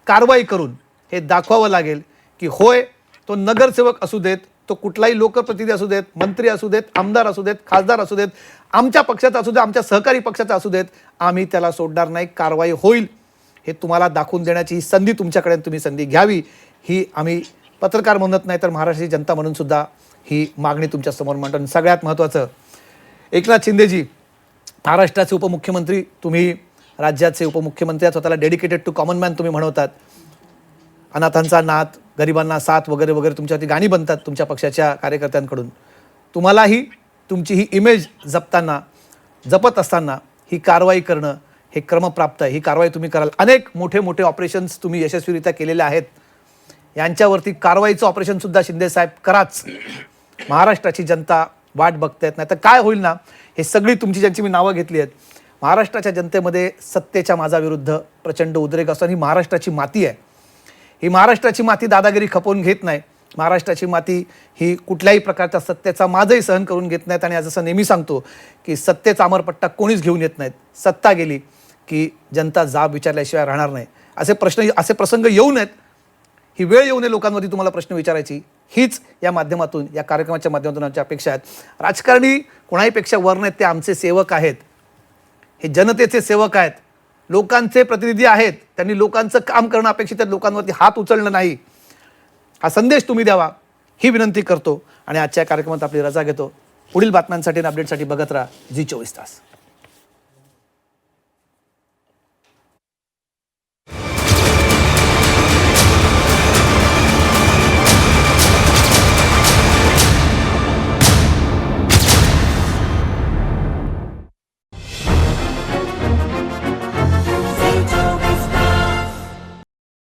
कारवाई करून हे दाखवावं लागेल की होय, तो नगरसेवक असू देत, तो कुठलाही लोकप्रतिनिधी असू देत, मंत्री असू देत, आमदार असू देत, खासदार असू देत, आमच्या पक्षाचा असू देत, आमच्या सहकारी पक्षाचा असू देत, आम्ही त्याला सोडणार नाही. कारवाई होईल हे तुम्हाला दाखवून देण्याची ही संधी तुमच्याकडे, तुम्ही संधी घ्यावी, ही आम्ही पत्रकार म्हणत नाही तर महाराष्ट्राची जनता म्हणून सुद्धा ही मागणी तुमच्या समोर मांडतो. सगळ्यात महत्त्वाचं, एकनाथ शिंदेजी महाराष्ट्राचे उपमुख्यमंत्री, तुम्ही राज्याचे उपमुख्यमंत्री, स्वतःला डेडिकेटेड टू कॉमन मॅन तुम्ही म्हणवतात. अनाथांचा नाथ, गरिबांना साथ वगैरे वगैरे तुमच्यावरती गाणी बनतात तुमच्या पक्षाच्या कार्यकर्त्यांकडून. तुम्हालाही तुमची ही इमेज जपत असताना ही कारवाई करणं हे क्रमप्राप्त आहे. ही कारवाई तुम्ही कराल. अनेक मोठे मोठे ऑपरेशन्स तुम्ही यशस्वीरित्या केलेले आहेत. यांच्यावरती कारवाईचं ऑपरेशन सुद्धा शिंदे साहेब कराच. महाराष्ट्राची जनता वाट बघतायत. नाही तर काय होईल ना, हे सगळी तुमची ज्यांची मी नावं घेतली आहेत, महाराष्ट्राच्या जनतेमध्ये सत्तेच्या माझाविरुद्ध प्रचंड उद्रेक असतो. ही महाराष्ट्राची माती आहे. ही महाराष्ट्राची माती दादागिरी खपवून घेत नाही. महाराष्ट्राची माती ही कुठल्याही प्रकारच्या सत्तेचा माझही सहन करून घेत नाहीत. आणि जसं नेहमी सांगतो की सत्तेचा अमरपट्टा कोणीच घेऊन येत नाहीत. सत्ता गेली की जनता जाब विचारल्याशिवाय राहणार नाही. असे प्रसंग येऊ नयेत, ही वेळ येऊ नये लोकांवरती तुम्हाला प्रश्न विचारायची. हीच या माध्यमातून, या कार्यक्रमाच्या माध्यमातून आमच्या अपेक्षा आहेत. राजकारणी कोणाहीपेक्षा वर नाहीत, ते आमचे सेवक आहेत. हे जनतेचे सेवक आहेत, लोकांचे प्रतिनिधी आहेत. त्यांनी लोकांचं काम करणं अपेक्षित आहे, लोकांवरती हात उचलणं नाही. हा संदेश तुम्ही द्यावा ही विनंती करतो आणि आजच्या कार्यक्रमात आपली रजा घेतो. पुढील बातम्यांसाठी आणि अपडेटसाठी बघत राहा झी 24 तास.